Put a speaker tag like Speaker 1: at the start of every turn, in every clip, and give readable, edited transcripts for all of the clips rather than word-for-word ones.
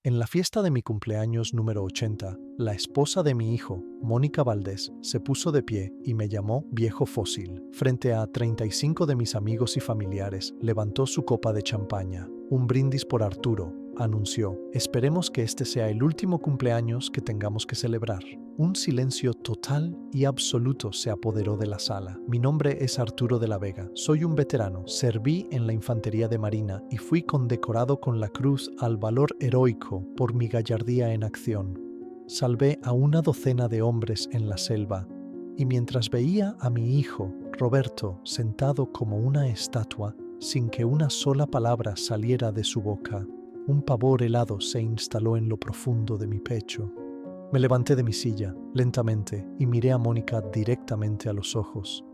Speaker 1: En la fiesta de mi cumpleaños número 80, la esposa de mi hijo, Mónica Valdés, se puso de pie y me llamó viejo fósil. Frente a 35 de mis amigos y familiares, levantó su copa de champaña. Un brindis por Arturo, anunció. Esperemos que este sea el último cumpleaños que tengamos que celebrar. Un silencio total y absoluto se apoderó de la sala. Mi nombre es Arturo de la Vega. Soy un veterano. Serví en la Infantería de Marina y fui condecorado con la Cruz al Valor Heroico por mi gallardía en acción. Salvé a una docena de hombres en la selva, y mientras veía a mi hijo, Roberto, sentado como una estatua, sin que una sola palabra saliera de su boca, un pavor helado se instaló en lo profundo de mi pecho. Me levanté de mi silla, lentamente, y miré a Mónica directamente a los ojos.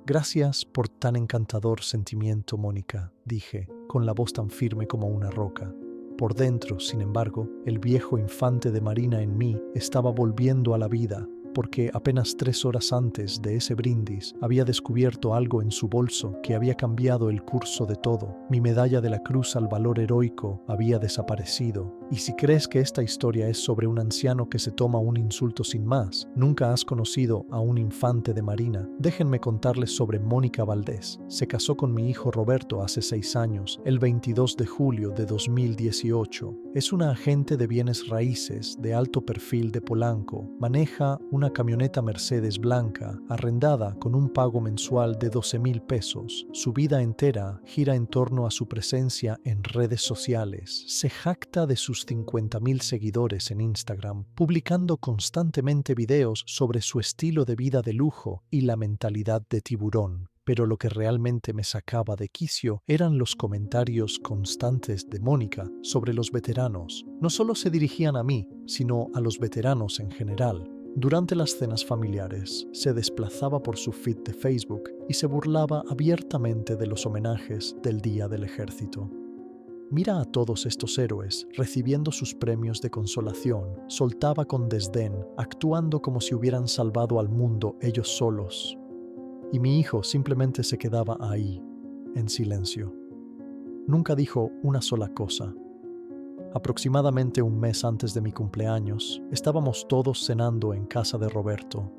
Speaker 1: «Gracias por tan encantador sentimiento, Mónica», dije, con la voz tan firme como una roca. Por dentro, sin embargo, el viejo infante de Marina en mí estaba volviendo a la vida, porque apenas 3 horas antes de ese brindis había descubierto algo en su bolso que había cambiado el curso de todo. Mi medalla de la Cruz al Valor Heroico había desaparecido. Y si crees que esta historia es sobre un anciano que se toma un insulto sin más, nunca has conocido a un infante de Marina. Déjenme contarles sobre Mónica Valdés. Se casó con mi hijo Roberto hace 6 años, el 22 de julio de 2018. Es una agente de bienes raíces de alto perfil de Polanco. Maneja una camioneta Mercedes blanca, arrendada con un pago mensual de 12,000 pesos. Su vida entera gira en torno a su presencia en redes sociales. Se jacta de sus 50,000 seguidores en Instagram, publicando constantemente videos sobre su estilo de vida de lujo y la mentalidad de tiburón. Pero lo que realmente me sacaba de quicio eran los comentarios constantes de Mónica sobre los veteranos. No solo se dirigían a mí, sino a los veteranos en general. Durante las cenas familiares, se desplazaba por su feed de Facebook y se burlaba abiertamente de los homenajes del Día del Ejército. «Mira a todos estos héroes recibiendo sus premios de consolación», soltaba con desdén, actuando como si hubieran salvado al mundo ellos solos. Y mi hijo simplemente se quedaba ahí, en silencio. Nunca dijo una sola cosa. Aproximadamente un mes antes de mi cumpleaños, estábamos todos cenando en casa de Roberto.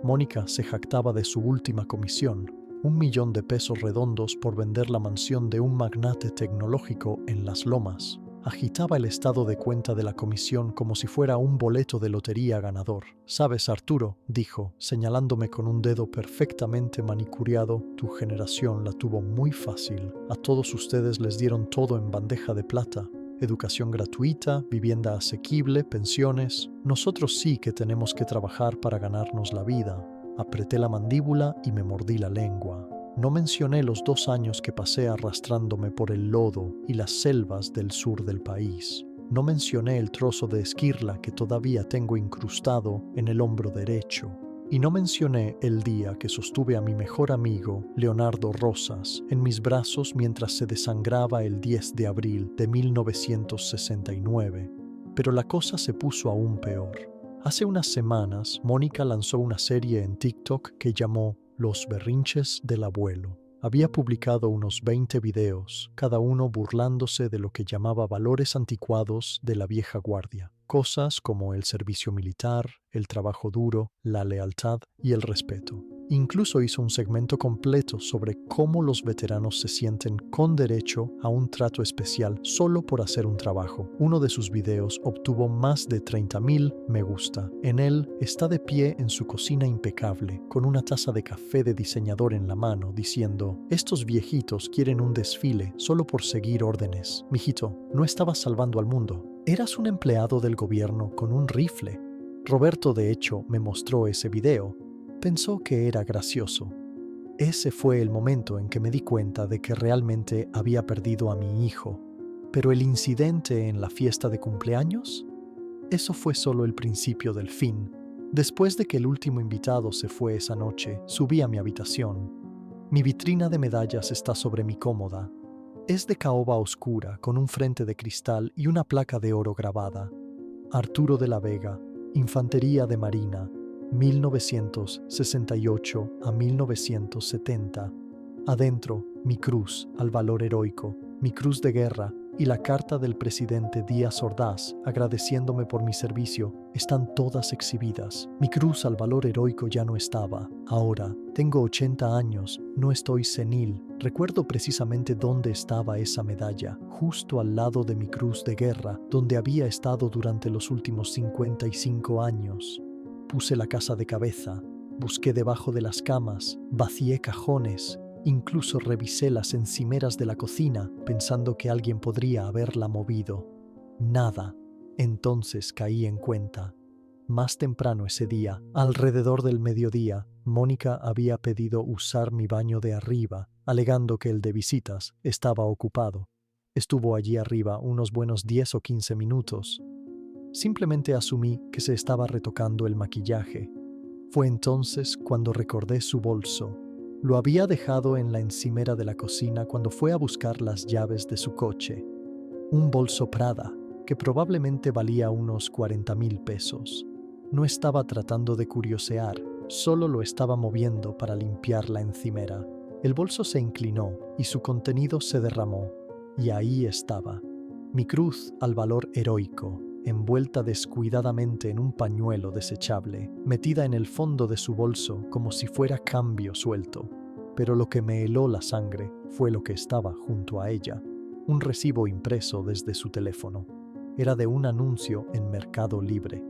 Speaker 1: Mónica se jactaba de su última comisión, 1,000,000 de pesos redondos por vender la mansión de un magnate tecnológico en Las Lomas. Agitaba el estado de cuenta de la comisión como si fuera un boleto de lotería ganador. «Sabes, Arturo», dijo, señalándome con un dedo perfectamente manicuriado, «tu generación la tuvo muy fácil. A todos ustedes les dieron todo en bandeja de plata. Educación gratuita, vivienda asequible, pensiones. Nosotros sí que tenemos que trabajar para ganarnos la vida». Apreté la mandíbula y me mordí la lengua. No mencioné los 2 años que pasé arrastrándome por el lodo y las selvas del sur del país. No mencioné el trozo de esquirla que todavía tengo incrustado en el hombro derecho. Y no mencioné el día que sostuve a mi mejor amigo, Leonardo Rosas, en mis brazos mientras se desangraba el 10 de abril de 1969. Pero la cosa se puso aún peor. Hace unas semanas, Mónica lanzó una serie en TikTok que llamó Los berrinches del abuelo. Había publicado unos 20 videos, cada uno burlándose de lo que llamaba valores anticuados de la vieja guardia. Cosas como el servicio militar, el trabajo duro, la lealtad y el respeto. Incluso hizo un segmento completo sobre cómo los veteranos se sienten con derecho a un trato especial solo por hacer un trabajo. Uno de sus videos obtuvo más de 30,000 me gusta. En él está de pie en su cocina impecable, con una taza de café de diseñador en la mano, diciendo: «Estos viejitos quieren un desfile solo por seguir órdenes. Mijito, no estabas salvando al mundo. Eras un empleado del gobierno con un rifle». Roberto, de hecho, me mostró ese video. Pensó que era gracioso. Ese fue el momento en que me di cuenta de que realmente había perdido a mi hijo. Pero el incidente en la fiesta de cumpleaños, eso fue solo el principio del fin. Después de que el último invitado se fue esa noche, subí a mi habitación. Mi vitrina de medallas está sobre mi cómoda. Es de caoba oscura, con un frente de cristal y una placa de oro grabada. Arturo de la Vega, Infantería de Marina, 1968 a 1970. Adentro, mi cruz al valor heroico, mi cruz de guerra y la carta del presidente Díaz Ordaz agradeciéndome por mi servicio están todas exhibidas. Mi cruz al valor heroico ya no estaba. Ahora, tengo 80 años, no estoy senil. Recuerdo precisamente dónde estaba esa medalla, justo al lado de mi cruz de guerra, donde había estado durante los últimos 55 años. Puse la casa de cabeza, busqué debajo de las camas, vacié cajones, incluso revisé las encimeras de la cocina pensando que alguien podría haberla movido. Nada. Entonces caí en cuenta. Más temprano ese día, alrededor del mediodía, Mónica había pedido usar mi baño de arriba, alegando que el de visitas estaba ocupado. Estuvo allí arriba unos buenos 10 o 15 minutos. Simplemente asumí que se estaba retocando el maquillaje. Fue entonces cuando recordé su bolso. Lo había dejado en la encimera de la cocina cuando fue a buscar las llaves de su coche. Un bolso Prada, que probablemente valía unos 40,000 pesos. No estaba tratando de curiosear, solo lo estaba moviendo para limpiar la encimera. El bolso se inclinó y su contenido se derramó. Y ahí estaba, mi cruz al valor heroico, envuelta descuidadamente en un pañuelo desechable, metida en el fondo de su bolso como si fuera cambio suelto. Pero lo que me heló la sangre fue lo que estaba junto a ella, un recibo impreso desde su teléfono. Era de un anuncio en Mercado Libre.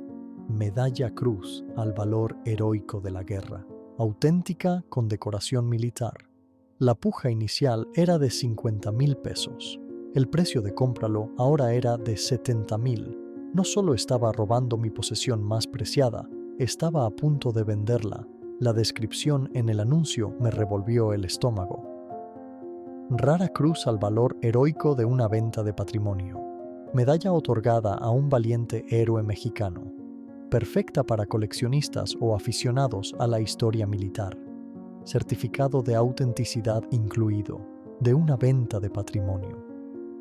Speaker 1: Medalla Cruz al valor heroico de la guerra, auténtica condecoración militar. La puja inicial era de 50,000 pesos. El precio de cómpralo ahora era de 70,000. No solo estaba robando mi posesión más preciada, estaba a punto de venderla. La descripción en el anuncio me revolvió el estómago. Rara cruz al valor heroico de una venta de patrimonio. Medalla otorgada a un valiente héroe mexicano. Perfecta para coleccionistas o aficionados a la historia militar. Certificado de autenticidad incluido, de una venta de patrimonio.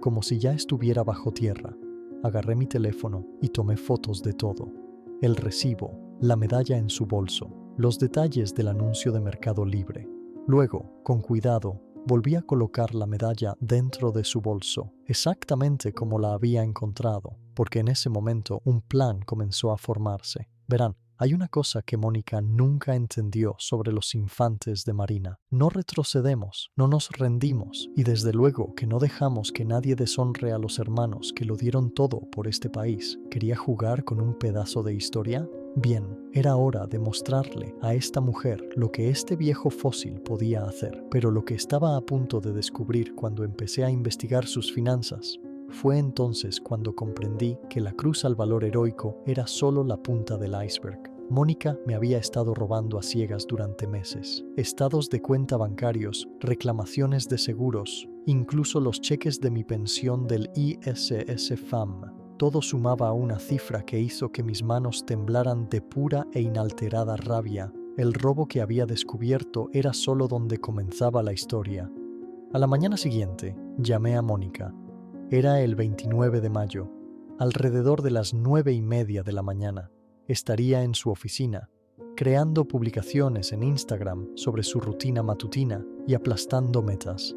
Speaker 1: Como si ya estuviera bajo tierra, agarré mi teléfono y tomé fotos de todo. El recibo, la medalla en su bolso, los detalles del anuncio de Mercado Libre. Luego, con cuidado, volví a colocar la medalla dentro de su bolso, exactamente como la había encontrado, porque en ese momento un plan comenzó a formarse. Verán, hay una cosa que Mónica nunca entendió sobre los infantes de Marina. No retrocedemos, no nos rendimos y desde luego que no dejamos que nadie deshonre a los hermanos que lo dieron todo por este país. ¿Quería jugar con un pedazo de historia? Bien, era hora de mostrarle a esta mujer lo que este viejo fósil podía hacer, pero lo que estaba a punto de descubrir cuando empecé a investigar sus finanzas fue entonces cuando comprendí que la cruz al valor heroico era solo la punta del iceberg. Mónica me había estado robando a ciegas durante meses. Estados de cuenta bancarios, reclamaciones de seguros, incluso los cheques de mi pensión del ISS-FAM. Todo sumaba a una cifra que hizo que mis manos temblaran de pura e inalterada rabia. El robo que había descubierto era solo donde comenzaba la historia. A la mañana siguiente, llamé a Mónica. Era el 29 de mayo. Alrededor de las 9:30 de la mañana, estaría en su oficina, creando publicaciones en Instagram sobre su rutina matutina y aplastando metas.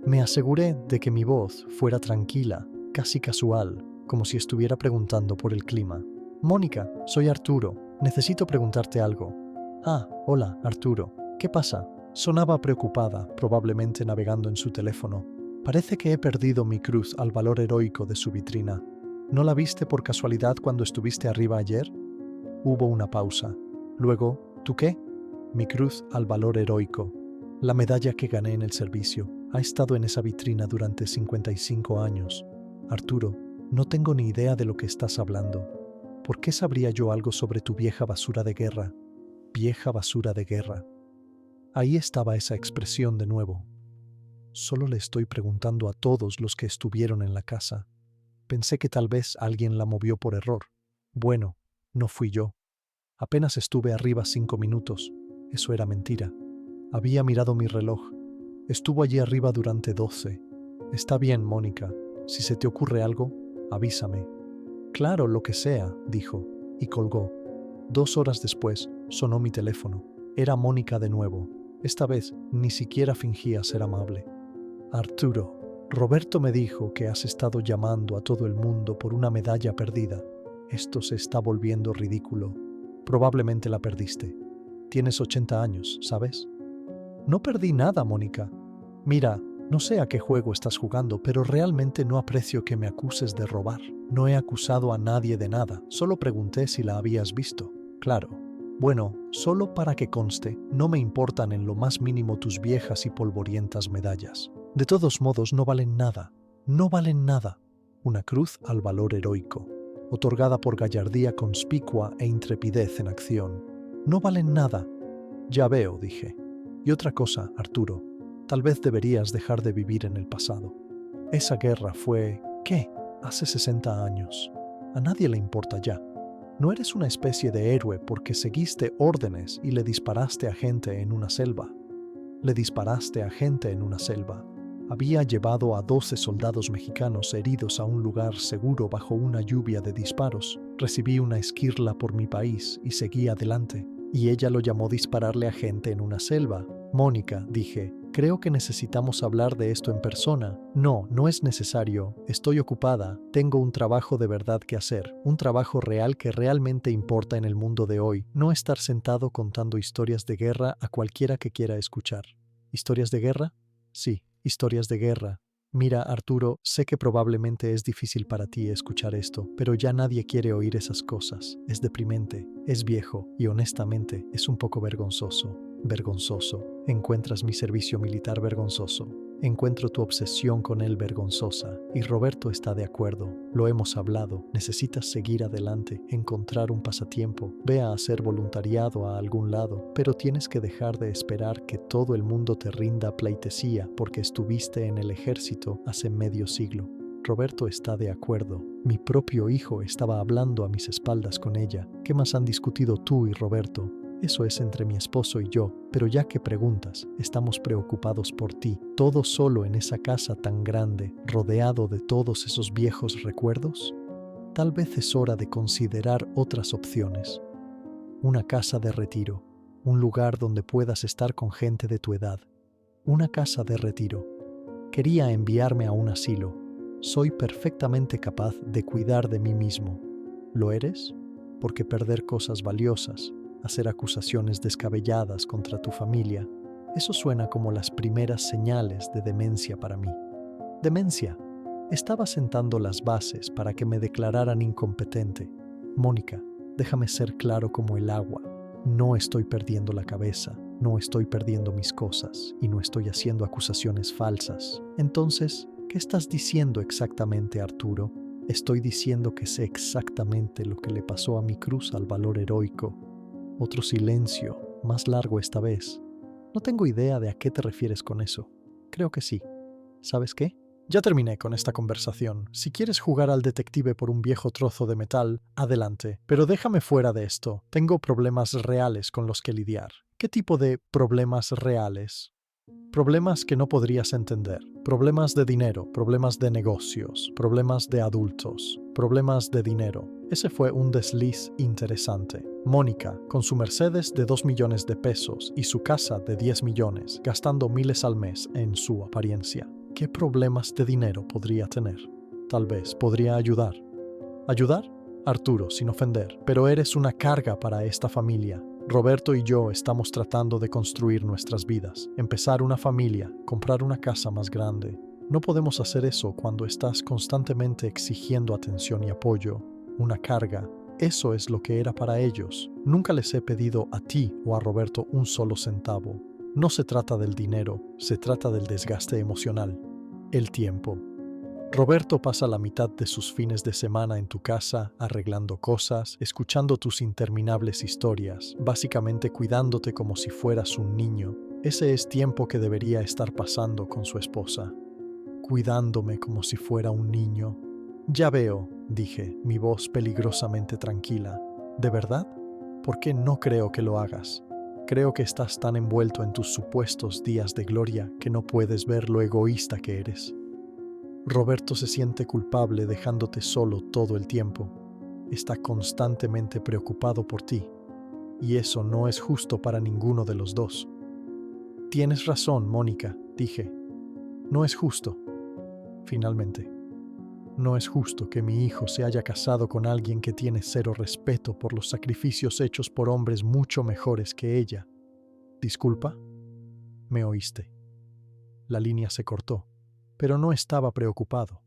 Speaker 1: Me aseguré de que mi voz fuera tranquila, casi casual, como si estuviera preguntando por el clima. Mónica, soy Arturo. Necesito preguntarte algo. Ah, hola, Arturo. ¿Qué pasa? Sonaba preocupada, probablemente navegando en su teléfono. Parece que he perdido mi cruz al valor heroico de su vitrina. ¿No la viste por casualidad cuando estuviste arriba ayer? Hubo una pausa. Luego, ¿tú qué? Mi cruz al valor heroico. La medalla que gané en el servicio ha estado en esa vitrina durante 55 años. Arturo, no tengo ni idea de lo que estás hablando. ¿Por qué sabría yo algo sobre tu vieja basura de guerra? Vieja basura de guerra. Ahí estaba esa expresión de nuevo. Solo le estoy preguntando a todos los que estuvieron en la casa. Pensé que tal vez alguien la movió por error. Bueno, no fui yo. Apenas estuve arriba 5 minutos. Eso era mentira. Había mirado mi reloj. Estuvo allí arriba durante 12. Está bien, Mónica. Si se te ocurre algo, avísame. Claro, lo que sea, dijo, y colgó. 2 horas después, sonó mi teléfono. Era Mónica de nuevo. Esta vez, ni siquiera fingía ser amable. Arturo, Roberto me dijo que has estado llamando a todo el mundo por una medalla perdida. Esto se está volviendo ridículo. Probablemente la perdiste. Tienes 80 años, ¿sabes? No perdí nada, Mónica. Mira, no sé a qué juego estás jugando, pero realmente no aprecio que me acuses de robar. No he acusado a nadie de nada, solo pregunté si la habías visto. Claro. Bueno, solo para que conste, no me importan en lo más mínimo tus viejas y polvorientas medallas. De todos modos, no valen nada. No valen nada. Una cruz al valor heroico, otorgada por gallardía conspicua e intrepidez en acción. No valen nada. Ya veo, dije. Y otra cosa, Arturo, tal vez deberías dejar de vivir en el pasado. Esa guerra fue, ¿qué? Hace 60 años. A nadie le importa ya. No eres una especie de héroe porque seguiste órdenes y le disparaste a gente en una selva. Le disparaste a gente en una selva. Había llevado a 12 soldados mexicanos heridos a un lugar seguro bajo una lluvia de disparos. Recibí una esquirla por mi país y seguí adelante. Y ella lo llamó dispararle a gente en una selva. Mónica, dije, creo que necesitamos hablar de esto en persona. No, no es necesario. Estoy ocupada. Tengo un trabajo de verdad que hacer. Un trabajo real que realmente importa en el mundo de hoy. No estar sentado contando historias de guerra a cualquiera que quiera escuchar. ¿Historias de guerra? Sí, historias de guerra. Mira, Arturo, sé que probablemente es difícil para ti escuchar esto, pero ya nadie quiere oír esas cosas. Es deprimente, es viejo y honestamente es un poco vergonzoso. Vergonzoso. Encuentras mi servicio militar vergonzoso. Encuentro tu obsesión con él vergonzosa. Y Roberto está de acuerdo. Lo hemos hablado. Necesitas seguir adelante, encontrar un pasatiempo. Ve a hacer voluntariado a algún lado. Pero tienes que dejar de esperar que todo el mundo te rinda pleitesía porque estuviste en el ejército hace medio siglo. Roberto está de acuerdo. Mi propio hijo estaba hablando a mis espaldas con ella. ¿Qué más han discutido tú y Roberto? Eso es entre mi esposo y yo, pero ya que preguntas, estamos preocupados por ti, todo solo en esa casa tan grande, rodeado de todos esos viejos recuerdos. Tal vez es hora de considerar otras opciones. Una casa de retiro, un lugar donde puedas estar con gente de tu edad. Una casa de retiro. Quería enviarme a un asilo. Soy perfectamente capaz de cuidar de mí mismo. ¿Lo eres? Porque perder cosas valiosas, hacer acusaciones descabelladas contra tu familia, eso suena como las primeras señales de demencia para mí. Demencia. Estaba sentando las bases para que me declararan incompetente. Mónica, déjame ser claro como el agua. No estoy perdiendo la cabeza, no estoy perdiendo mis cosas y no estoy haciendo acusaciones falsas. Entonces, ¿qué estás diciendo exactamente, Arturo? Estoy diciendo que sé exactamente lo que le pasó a mi cruz al valor heroico. Otro silencio, más largo esta vez. No tengo idea de a qué te refieres con eso. Creo que sí. ¿Sabes qué? Ya terminé con esta conversación. Si quieres jugar al detective por un viejo trozo de metal, adelante. Pero déjame fuera de esto. Tengo problemas reales con los que lidiar. ¿Qué tipo de problemas reales? Problemas que no podrías entender. Problemas de dinero, problemas de negocios, problemas de adultos, problemas de dinero. Ese fue un desliz interesante. Mónica, con su Mercedes de 2 millones de pesos y su casa de 10 millones, gastando miles al mes en su apariencia. ¿Qué problemas de dinero podría tener? Tal vez podría ayudar. ¿Ayudar? Arturo, sin ofender, pero eres una carga para esta familia. Roberto y yo estamos tratando de construir nuestras vidas, empezar una familia, comprar una casa más grande. No podemos hacer eso cuando estás constantemente exigiendo atención y apoyo. Una carga. Eso es lo que era para ellos. Nunca les he pedido a ti o a Roberto un solo centavo. No se trata del dinero, se trata del desgaste emocional. El tiempo. Roberto pasa la mitad de sus fines de semana en tu casa, arreglando cosas, escuchando tus interminables historias, básicamente cuidándote como si fueras un niño. Ese es tiempo que debería estar pasando con su esposa. Cuidándome como si fuera un niño. Ya veo, dije, mi voz peligrosamente tranquila. ¿De verdad? ¿Por qué no creo que lo hagas? Creo que estás tan envuelto en tus supuestos días de gloria que no puedes ver lo egoísta que eres. Roberto se siente culpable dejándote solo todo el tiempo. Está constantemente preocupado por ti. Y eso no es justo para ninguno de los dos. Tienes razón, Mónica, dije. No es justo. finalmente. No es justo que mi hijo se haya casado con alguien que tiene cero respeto por los sacrificios hechos por hombres mucho mejores que ella. ¿Disculpa? ¿Me oíste? La línea se cortó, pero no estaba preocupado,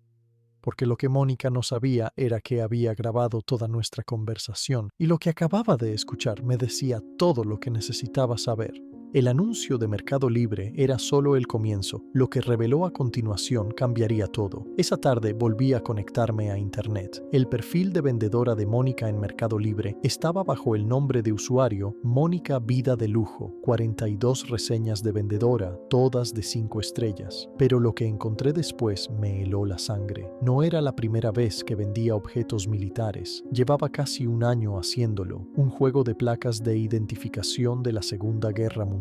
Speaker 1: porque lo que Mónica no sabía era que había grabado toda nuestra conversación y lo que acababa de escuchar me decía todo lo que necesitaba saber. El anuncio de Mercado Libre era solo el comienzo. Lo que reveló a continuación cambiaría todo. Esa tarde volví a conectarme a Internet. El perfil de vendedora de Mónica en Mercado Libre estaba bajo el nombre de usuario Mónica Vida de Lujo. 42 reseñas de vendedora, todas de 5 estrellas. Pero lo que encontré después me heló la sangre. No era la primera vez que vendía objetos militares. Llevaba casi un año haciéndolo. Un juego de placas de identificación de la Segunda Guerra Mundial,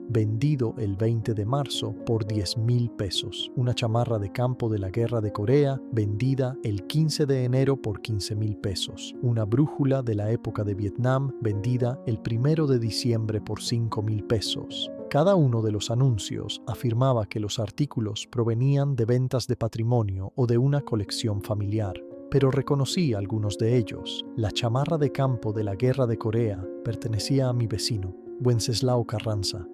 Speaker 1: vendido el 20 de marzo por 10,000 pesos. Una chamarra de campo de la Guerra de Corea, vendida el 15 de enero por 15,000 pesos. Una brújula de la época de Vietnam, vendida el 1 de diciembre por 5,000 pesos. Cada uno de los anuncios afirmaba que los artículos provenían de ventas de patrimonio o de una colección familiar, pero reconocí algunos de ellos. La chamarra de campo de la Guerra de Corea pertenecía a mi vecino, Wenceslao Carranza.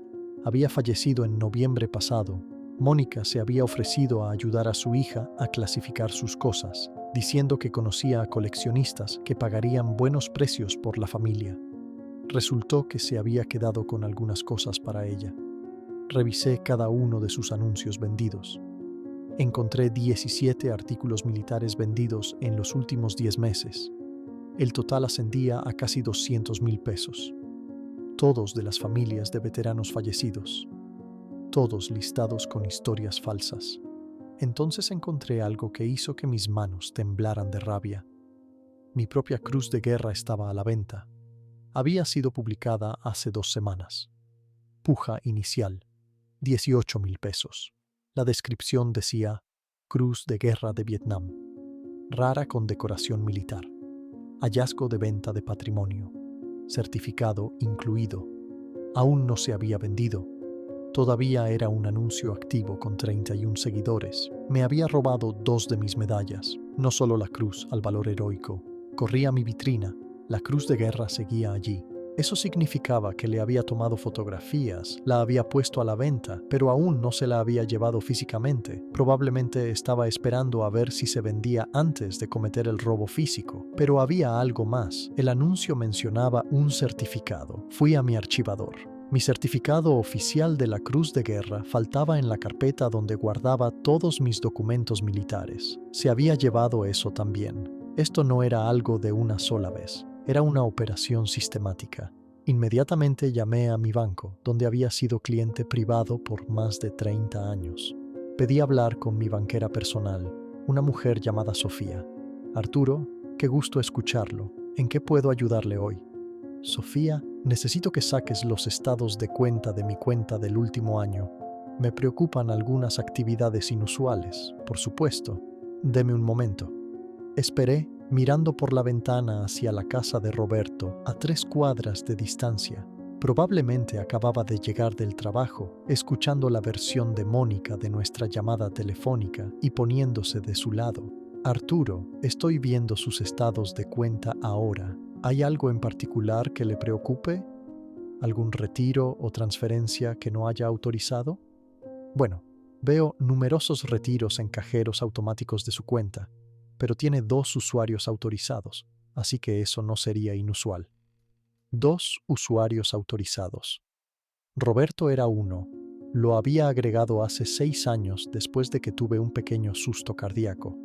Speaker 1: Había fallecido en noviembre pasado. Mónica se había ofrecido a ayudar a su hija a clasificar sus cosas, diciendo que conocía a coleccionistas que pagarían buenos precios por la familia. Resultó que se había quedado con algunas cosas para ella. Revisé cada uno de sus anuncios vendidos. Encontré 17 artículos militares vendidos en los últimos 10 meses. El total ascendía a casi 200,000 pesos. Todos de las familias de veteranos fallecidos. Todos listados con historias falsas. Entonces encontré algo que hizo que mis manos temblaran de rabia. Mi propia cruz de guerra estaba a la venta. Había sido publicada hace 2 semanas. Puja inicial, 18,000 pesos. La descripción decía: Cruz de Guerra de Vietnam. Rara con decoración militar. Hallazgo de venta de patrimonio. Certificado incluido. Aún no se había vendido. Todavía era un anuncio activo con 31 seguidores. Me había robado 2 de mis medallas, no solo la cruz al valor heroico. Corrí a mi vitrina. La cruz de guerra seguía allí. Eso significaba que le había tomado fotografías, la había puesto a la venta, pero aún no se la había llevado físicamente. Probablemente estaba esperando a ver si se vendía antes de cometer el robo físico. Pero había algo más. El anuncio mencionaba un certificado. Fui a mi archivador. Mi certificado oficial de la Cruz de Guerra faltaba en la carpeta donde guardaba todos mis documentos militares. Se había llevado eso también. Esto no era algo de una sola vez. Era una operación sistemática. Inmediatamente llamé a mi banco, donde había sido cliente privado por más de 30 años. Pedí hablar con mi banquera personal, una mujer llamada Sofía. Arturo, qué gusto escucharlo. ¿En qué puedo ayudarle hoy? Sofía, necesito que saques los estados de cuenta de mi cuenta del último año. Me preocupan algunas actividades inusuales, por supuesto. Deme un momento. Esperé, mirando por la ventana hacia la casa de Roberto, a 3 cuadras de distancia. Probablemente acababa de llegar del trabajo, escuchando la versión de Mónica de nuestra llamada telefónica y poniéndose de su lado. Arturo, estoy viendo sus estados de cuenta ahora. ¿Hay algo en particular que le preocupe? ¿Algún retiro o transferencia que no haya autorizado? Bueno, veo numerosos retiros en cajeros automáticos de su cuenta, pero tiene 2 usuarios autorizados, así que eso no sería inusual. 2 usuarios autorizados. Roberto era uno. Lo había agregado hace 6 años después de que tuve un pequeño susto cardíaco.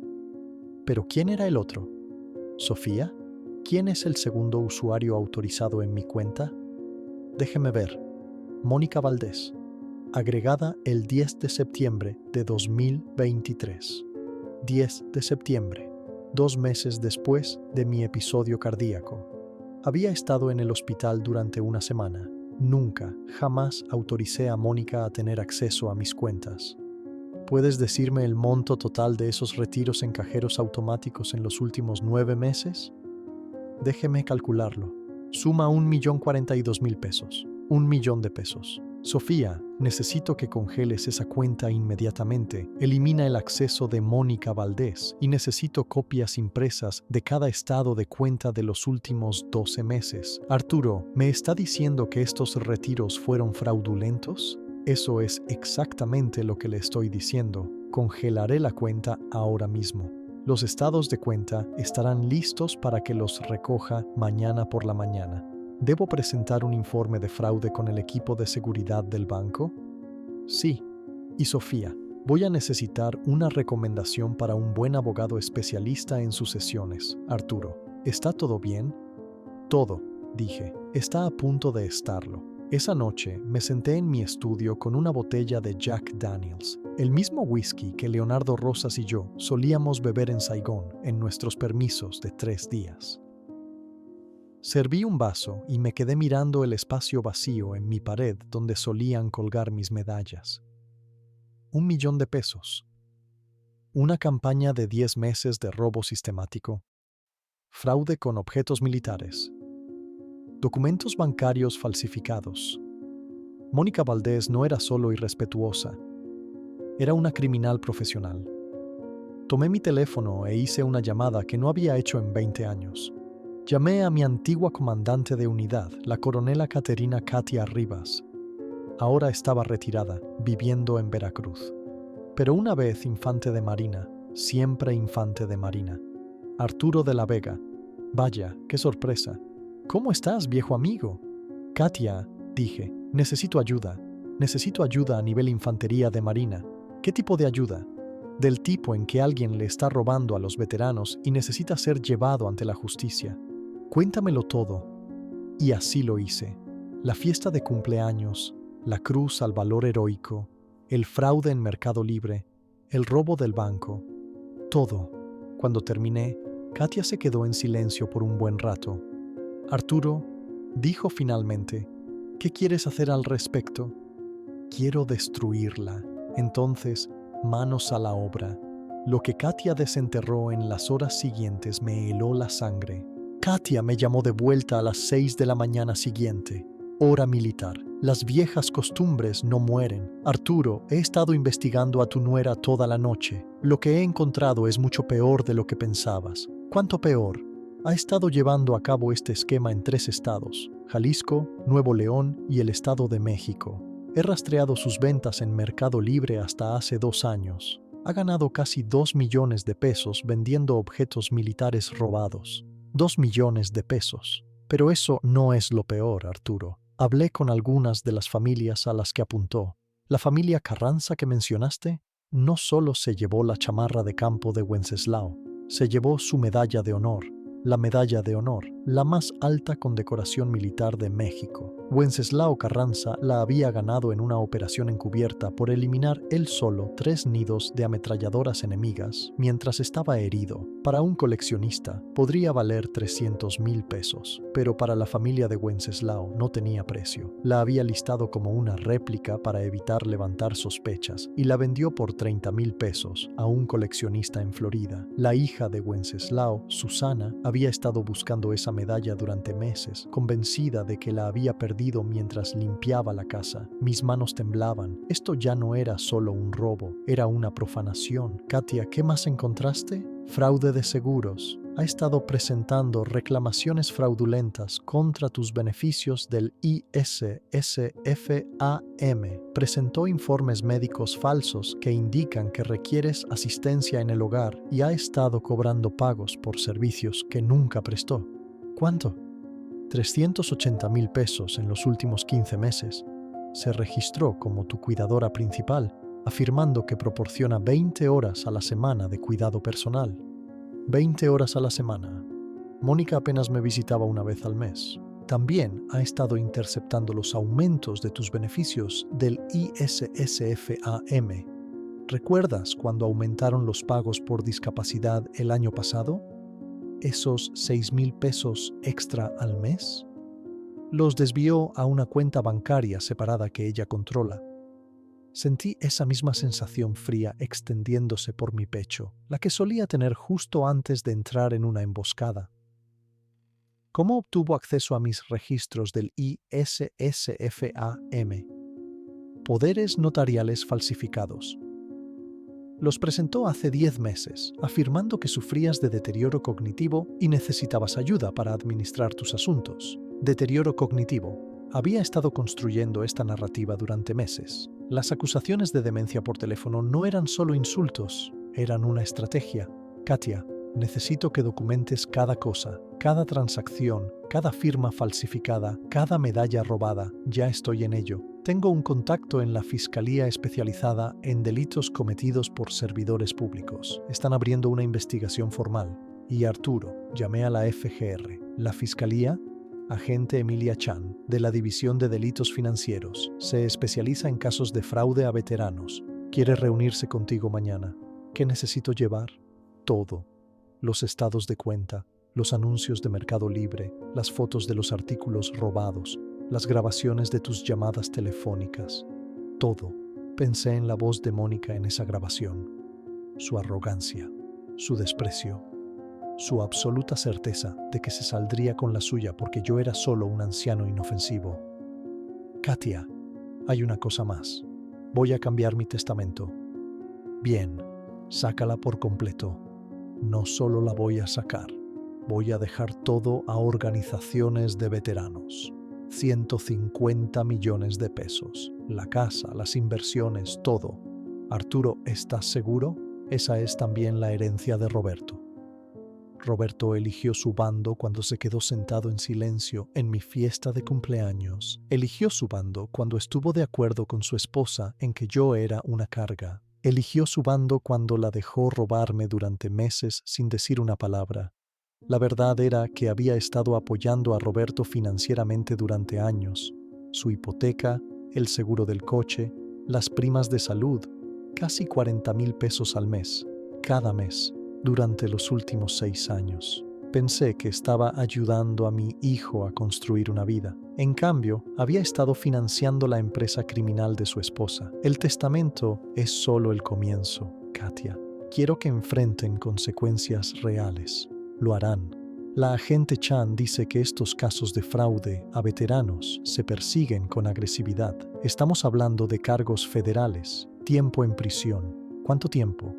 Speaker 1: ¿Pero quién era el otro? ¿Sofía? ¿Quién es el segundo usuario autorizado en mi cuenta? Déjeme ver. Mónica Valdés. Agregada el 10 de septiembre de 2023. 10 de septiembre, 2 meses después de mi episodio cardíaco. Había estado en el hospital durante una semana. Nunca, jamás autoricé a Mónica a tener acceso a mis cuentas. ¿Puedes decirme el monto total de esos retiros en cajeros automáticos en los últimos 9 meses? Déjeme calcularlo. Suma 1,042,000 pesos. 1 millón de pesos. Sofía, necesito que congeles esa cuenta inmediatamente. Elimina el acceso de Mónica Valdés y necesito copias impresas de cada estado de cuenta de los últimos 12 meses. Arturo, ¿me está diciendo que estos retiros fueron fraudulentos? Eso es exactamente lo que le estoy diciendo. Congelaré la cuenta ahora mismo. Los estados de cuenta estarán listos para que los recoja mañana por la mañana. ¿Debo presentar un informe de fraude con el equipo de seguridad del banco? Sí. Y Sofía, voy a necesitar una recomendación para un buen abogado especialista en sucesiones. Arturo, ¿está todo bien? Todo, dije. Está a punto de estarlo. Esa noche me senté en mi estudio con una botella de Jack Daniels, el mismo whisky que Leonardo Rosas y yo solíamos beber en Saigón en nuestros permisos de 3 días. Serví un vaso y me quedé mirando el espacio vacío en mi pared donde solían colgar mis medallas. 1.000.000 de pesos. Una campaña de 10 meses de robo sistemático. Fraude con objetos militares. Documentos bancarios falsificados. Mónica Valdés no era solo irrespetuosa, era una criminal profesional. Tomé mi teléfono e hice una llamada que no había hecho en 20 años. Llamé a mi antigua comandante de unidad, la coronela Caterina Katia Rivas. Ahora estaba retirada, viviendo en Veracruz. Pero una vez infante de marina, siempre infante de marina. Arturo de la Vega. Vaya, qué sorpresa. ¿Cómo estás, viejo amigo? Katia, dije, necesito ayuda. Necesito ayuda a nivel infantería de marina. ¿Qué tipo de ayuda? Del tipo en que alguien le está robando a los veteranos y necesita ser llevado ante la justicia. Cuéntamelo todo. Y así lo hice. La fiesta de cumpleaños, la cruz al valor heroico, el fraude en Mercado Libre, el robo del banco. Todo. Cuando terminé, Katia se quedó en silencio por un buen rato. Arturo, dijo finalmente, ¿qué quieres hacer al respecto? Quiero destruirla. Entonces, manos a la obra. Lo que Katia desenterró en las horas siguientes me heló la sangre. Katia me llamó de vuelta a las 6 de la mañana siguiente. Hora militar. Las viejas costumbres no mueren. Arturo, he estado investigando a tu nuera toda la noche. Lo que he encontrado es mucho peor de lo que pensabas. ¿Cuánto peor? Ha estado llevando a cabo este esquema en 3 estados: Jalisco, Nuevo León y el Estado de México. He rastreado sus ventas en Mercado Libre hasta hace 2 años. Ha ganado casi 2 millones de pesos vendiendo objetos militares robados. 2 millones de pesos. Pero eso no es lo peor, Arturo. Hablé con algunas de las familias a las que apuntó. La familia Carranza que mencionaste no solo se llevó la chamarra de campo de Wenceslao, se llevó su medalla de honor. La medalla de honor, la más alta condecoración militar de México. Wenceslao Carranza la había ganado en una operación encubierta por eliminar él solo 3 nidos de ametralladoras enemigas mientras estaba herido. Para un coleccionista podría valer 300,000 pesos, pero para la familia de Wenceslao no tenía precio. La había listado como una réplica para evitar levantar sospechas y la vendió por 30,000 pesos a un coleccionista en Florida. La hija de Wenceslao, Susana, había estado buscando esa medalla durante meses, convencida de que la había perdido mientras limpiaba la casa. Mis manos temblaban. Esto ya no era solo un robo, era una profanación. Katia, ¿qué más encontraste? Fraude de seguros. Ha estado presentando reclamaciones fraudulentas contra tus beneficios del ISSFAM. Presentó informes médicos falsos que indican que requieres asistencia en el hogar y ha estado cobrando pagos por servicios que nunca prestó. ¿Cuánto? 380,000 pesos en los últimos 15 meses. Se registró como tu cuidadora principal, afirmando que proporciona 20 horas a la semana de cuidado personal. 20 horas a la semana. Mónica apenas me visitaba una vez al mes. También ha estado interceptando los aumentos de tus beneficios del ISSFAM. ¿Recuerdas cuando aumentaron los pagos por discapacidad el año pasado? ¿Esos 6,000 pesos extra al mes? Los desvió a una cuenta bancaria separada que ella controla. Sentí esa misma sensación fría extendiéndose por mi pecho, la que solía tener justo antes de entrar en una emboscada. ¿Cómo obtuvo acceso a mis registros del ISSFAM? poderes notariales falsificados. Los presentó hace 10 meses, afirmando que sufrías de deterioro cognitivo y necesitabas ayuda para administrar tus asuntos. Deterioro cognitivo. Había estado construyendo esta narrativa durante meses. Las acusaciones de demencia por teléfono no eran solo insultos, eran una estrategia. Katia, necesito que documentes cada cosa, cada transacción, cada firma falsificada, cada medalla robada. Ya estoy en ello. Tengo un contacto en la Fiscalía especializada en delitos cometidos por servidores públicos. Están abriendo una investigación formal. Y Arturo, llamé a la FGR. La Fiscalía, agente Emilia Chan, de la División de Delitos Financieros, se especializa en casos de fraude a veteranos. Quiere reunirse contigo mañana. ¿Qué necesito llevar? Todo. Los estados de cuenta, los anuncios de Mercado Libre, las fotos de los artículos robados, las grabaciones de tus llamadas telefónicas. Todo. Pensé en la voz de Mónica en esa grabación. Su arrogancia, su desprecio, su absoluta certeza de que se saldría con la suya porque yo era solo un anciano inofensivo. Katia, hay una cosa más. Voy a cambiar mi testamento. Bien, sácala por completo. No solo la voy a sacar, voy a dejar todo a organizaciones de veteranos. 150 millones de pesos. La casa, las inversiones, todo. Arturo, ¿estás seguro? Esa es también la herencia de Roberto. Roberto eligió su bando cuando se quedó sentado en silencio en mi fiesta de cumpleaños. Eligió su bando cuando estuvo de acuerdo con su esposa en que yo era una carga. Eligió su bando cuando la dejó robarme durante meses sin decir una palabra. La verdad era que había estado apoyando a Roberto financieramente durante años. Su hipoteca, el seguro del coche, las primas de salud, casi 40,000 pesos al mes, cada mes, durante los últimos 6 años. Pensé que estaba ayudando a mi hijo a construir una vida. En cambio, había estado financiando la empresa criminal de su esposa. El testamento es solo el comienzo, Katia. Quiero que enfrenten consecuencias reales. Lo harán. La agente Chan dice que estos casos de fraude a veteranos se persiguen con agresividad. Estamos hablando de cargos federales, tiempo en prisión. ¿Cuánto tiempo?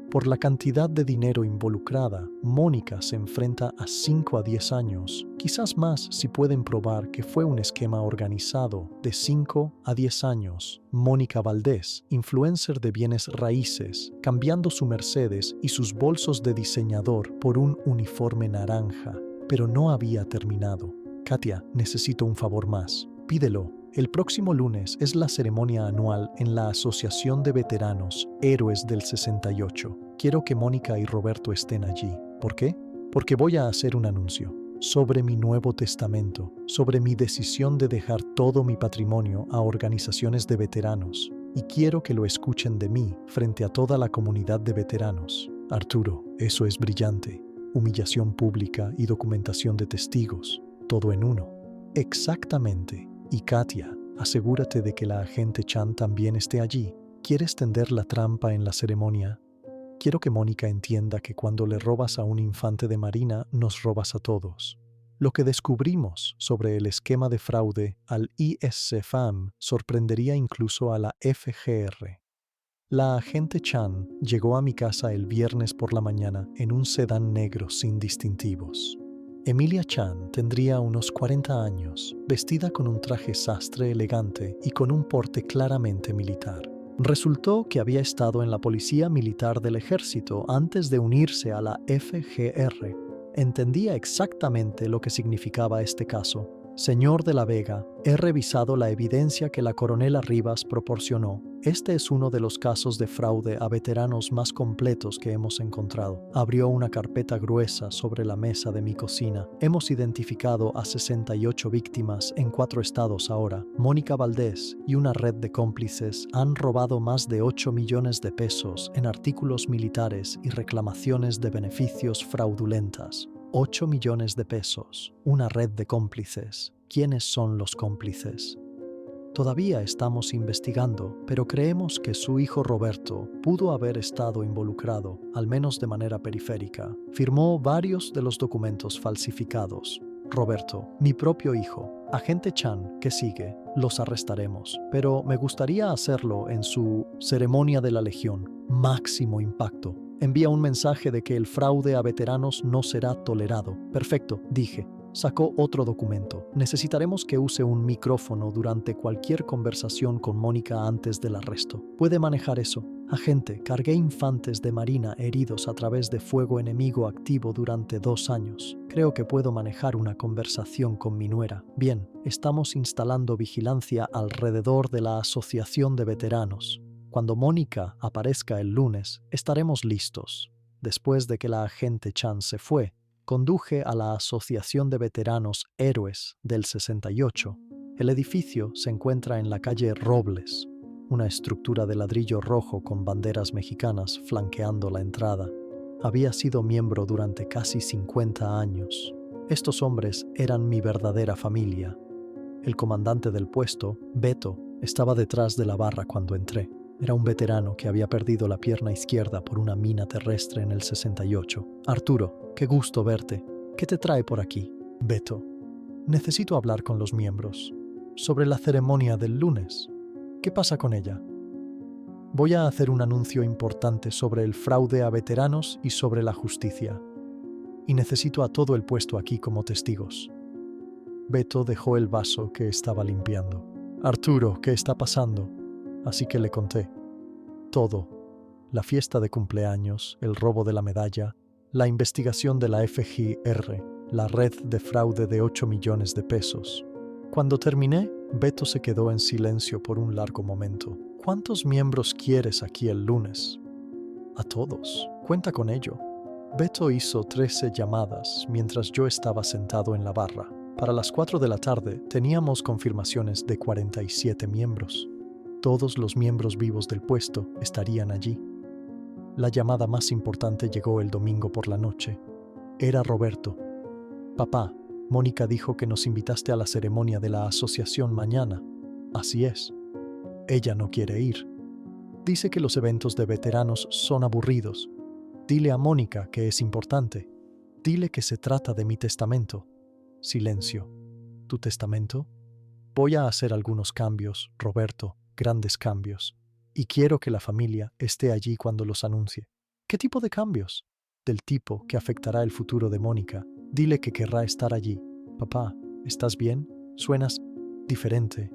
Speaker 1: Por la cantidad de dinero involucrada, Mónica se enfrenta a 5 a 10 años, quizás más si pueden probar que fue un esquema organizado de 5 a 10 años. Mónica Valdés, influencer de bienes raíces, cambiando su Mercedes y sus bolsos de diseñador por un uniforme naranja, pero no había terminado. Katia, necesito un favor más. Pídelo. El próximo lunes es la ceremonia anual en la Asociación de Veteranos Héroes del 68. Quiero que Mónica y Roberto estén allí. ¿Por qué? Porque voy a hacer un anuncio sobre mi nuevo testamento, sobre mi decisión de dejar todo mi patrimonio a organizaciones de veteranos. Y quiero que lo escuchen de mí frente a toda la comunidad de veteranos. Arturo, eso es brillante. Humillación pública y documentación de testigos, todo en uno. Exactamente. Y Katia, asegúrate de que la agente Chan también esté allí. ¿Quieres tender la trampa en la ceremonia? Quiero que Mónica entienda que cuando le robas a un infante de marina, nos robas a todos. Lo que descubrimos sobre el esquema de fraude al ISCFAM sorprendería incluso a la FGR. La agente Chan llegó a mi casa el viernes por la mañana en un sedán negro sin distintivos. Emilia Chan tendría unos 40 años, vestida con un traje sastre elegante y con un porte claramente militar. Resultó que había estado en la Policía Militar del Ejército antes de unirse a la FGR. Entendía exactamente lo que significaba este caso. Señor de la Vega, he revisado la evidencia que la coronela Rivas proporcionó. Este es uno de los casos de fraude a veteranos más completos que hemos encontrado. Abrió una carpeta gruesa sobre la mesa de mi cocina. Hemos identificado a 68 víctimas en 4 estados ahora. Mónica Valdés y una red de cómplices han robado más de 8 millones de pesos en artículos militares y reclamaciones de beneficios fraudulentas. 8 millones de pesos. Una red de cómplices. ¿Quiénes son los cómplices? Todavía estamos investigando, pero creemos que su hijo Roberto pudo haber estado involucrado, al menos de manera periférica. Firmó varios de los documentos falsificados. Roberto, mi propio hijo, Agente Chan, ¿qué sigue? Los arrestaremos, pero me gustaría hacerlo en su ceremonia de la Legión. Máximo impacto. Envía un mensaje de que el fraude a veteranos no será tolerado. Perfecto, dije. Sacó otro documento. Necesitaremos que use un micrófono durante cualquier conversación con Mónica antes del arresto. ¿Puede manejar eso? Agente, cargué infantes de marina heridos a través de fuego enemigo activo durante 2 años. Creo que puedo manejar una conversación con mi nuera. Bien, estamos instalando vigilancia alrededor de la Asociación de Veteranos. Cuando Mónica aparezca el lunes, estaremos listos. Después de que la agente Chan se fue, conduje a la Asociación de Veteranos Héroes del 68. El edificio se encuentra en la calle Robles, una estructura de ladrillo rojo con banderas mexicanas flanqueando la entrada. Había sido miembro durante casi 50 años. Estos hombres eran mi verdadera familia. El comandante del puesto, Beto, estaba detrás de la barra cuando entré. Era un veterano que había perdido la pierna izquierda por una mina terrestre en el 68. Arturo, qué gusto verte. ¿Qué te trae por aquí? Beto, necesito hablar con los miembros. Sobre la ceremonia del lunes. ¿Qué pasa con ella? Voy a hacer un anuncio importante sobre el fraude a veteranos y sobre la justicia. Y necesito a todo el puesto aquí como testigos. Beto dejó el vaso que estaba limpiando. Arturo, ¿qué está pasando? Así que le conté. Todo. La fiesta de cumpleaños, el robo de la medalla, la investigación de la FGR, la red de fraude de 8 millones de pesos. Cuando terminé, Beto se quedó en silencio por un largo momento. ¿Cuántos miembros quieres aquí el lunes? A todos. Cuenta con ello. Beto hizo 13 llamadas mientras yo estaba sentado en la barra. Para las 4 de la tarde teníamos confirmaciones de 47 miembros. Todos los miembros vivos del puesto estarían allí. La llamada más importante llegó el domingo por la noche. Era Roberto. Papá, Mónica dijo que nos invitaste a la ceremonia de la asociación mañana. Así es. Ella no quiere ir. Dice que los eventos de veteranos son aburridos. Dile a Mónica que es importante. Dile que se trata de mi testamento. Silencio. ¿Tu testamento? Voy a hacer algunos cambios, Roberto. Grandes cambios, y quiero que la familia esté allí cuando los anuncie. ¿Qué tipo de cambios? Del tipo que afectará el futuro de Mónica. Dile que querrá estar allí. Papá, ¿estás bien? Suenas diferente.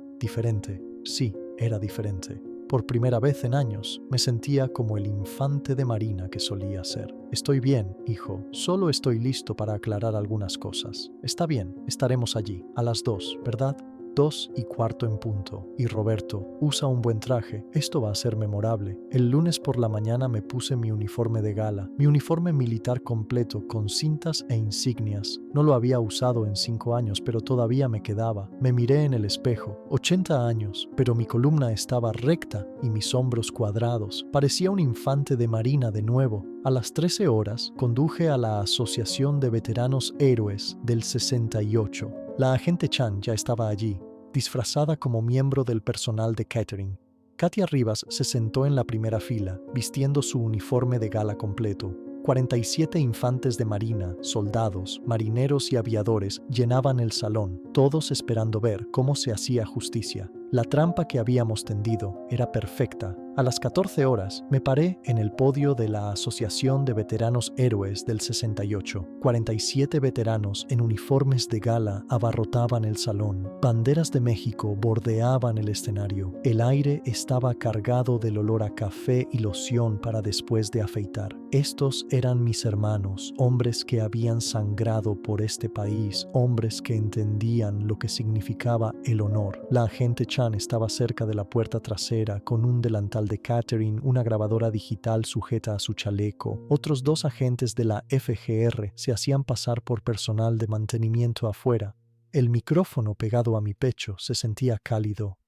Speaker 1: Sí, era diferente. Por primera vez en años me sentía como el infante de marina que solía ser. Estoy bien, hijo. Solo estoy listo para aclarar algunas cosas. Está bien, estaremos allí. A las 2, ¿verdad? 2:15 en punto. Y Roberto, usa un buen traje. Esto va a ser memorable. El lunes por la mañana me puse mi uniforme de gala, mi uniforme militar completo con cintas e insignias. No lo había usado en 5 años, pero todavía me quedaba. Me miré en el espejo. 80 años, pero mi columna estaba recta y mis hombros cuadrados. Parecía un infante de marina de nuevo. A las 13 horas, conduje a la Asociación de Veteranos Héroes del 68. La agente Chan ya estaba allí, disfrazada como miembro del personal de catering. Katia Rivas se sentó en la primera fila, vistiendo su uniforme de gala completo. 47 infantes de marina, soldados, marineros y aviadores llenaban el salón, todos esperando ver cómo se hacía justicia. La trampa que habíamos tendido era perfecta. A las 14 horas me paré en el podio de la Asociación de Veteranos Héroes del 68. 47 veteranos en uniformes de gala abarrotaban el salón. Banderas de México bordeaban el escenario. El aire estaba cargado del olor a café y loción para después de afeitar. Estos eran mis hermanos, hombres que habían sangrado por este país, hombres que entendían lo que significaba el honor. La agente Chan estaba cerca de la puerta trasera con un delantal de catering, una grabadora digital sujeta a su chaleco. Otros 2 agentes de la FGR se hacían pasar por personal de mantenimiento afuera. El micrófono pegado a mi pecho se sentía cálido.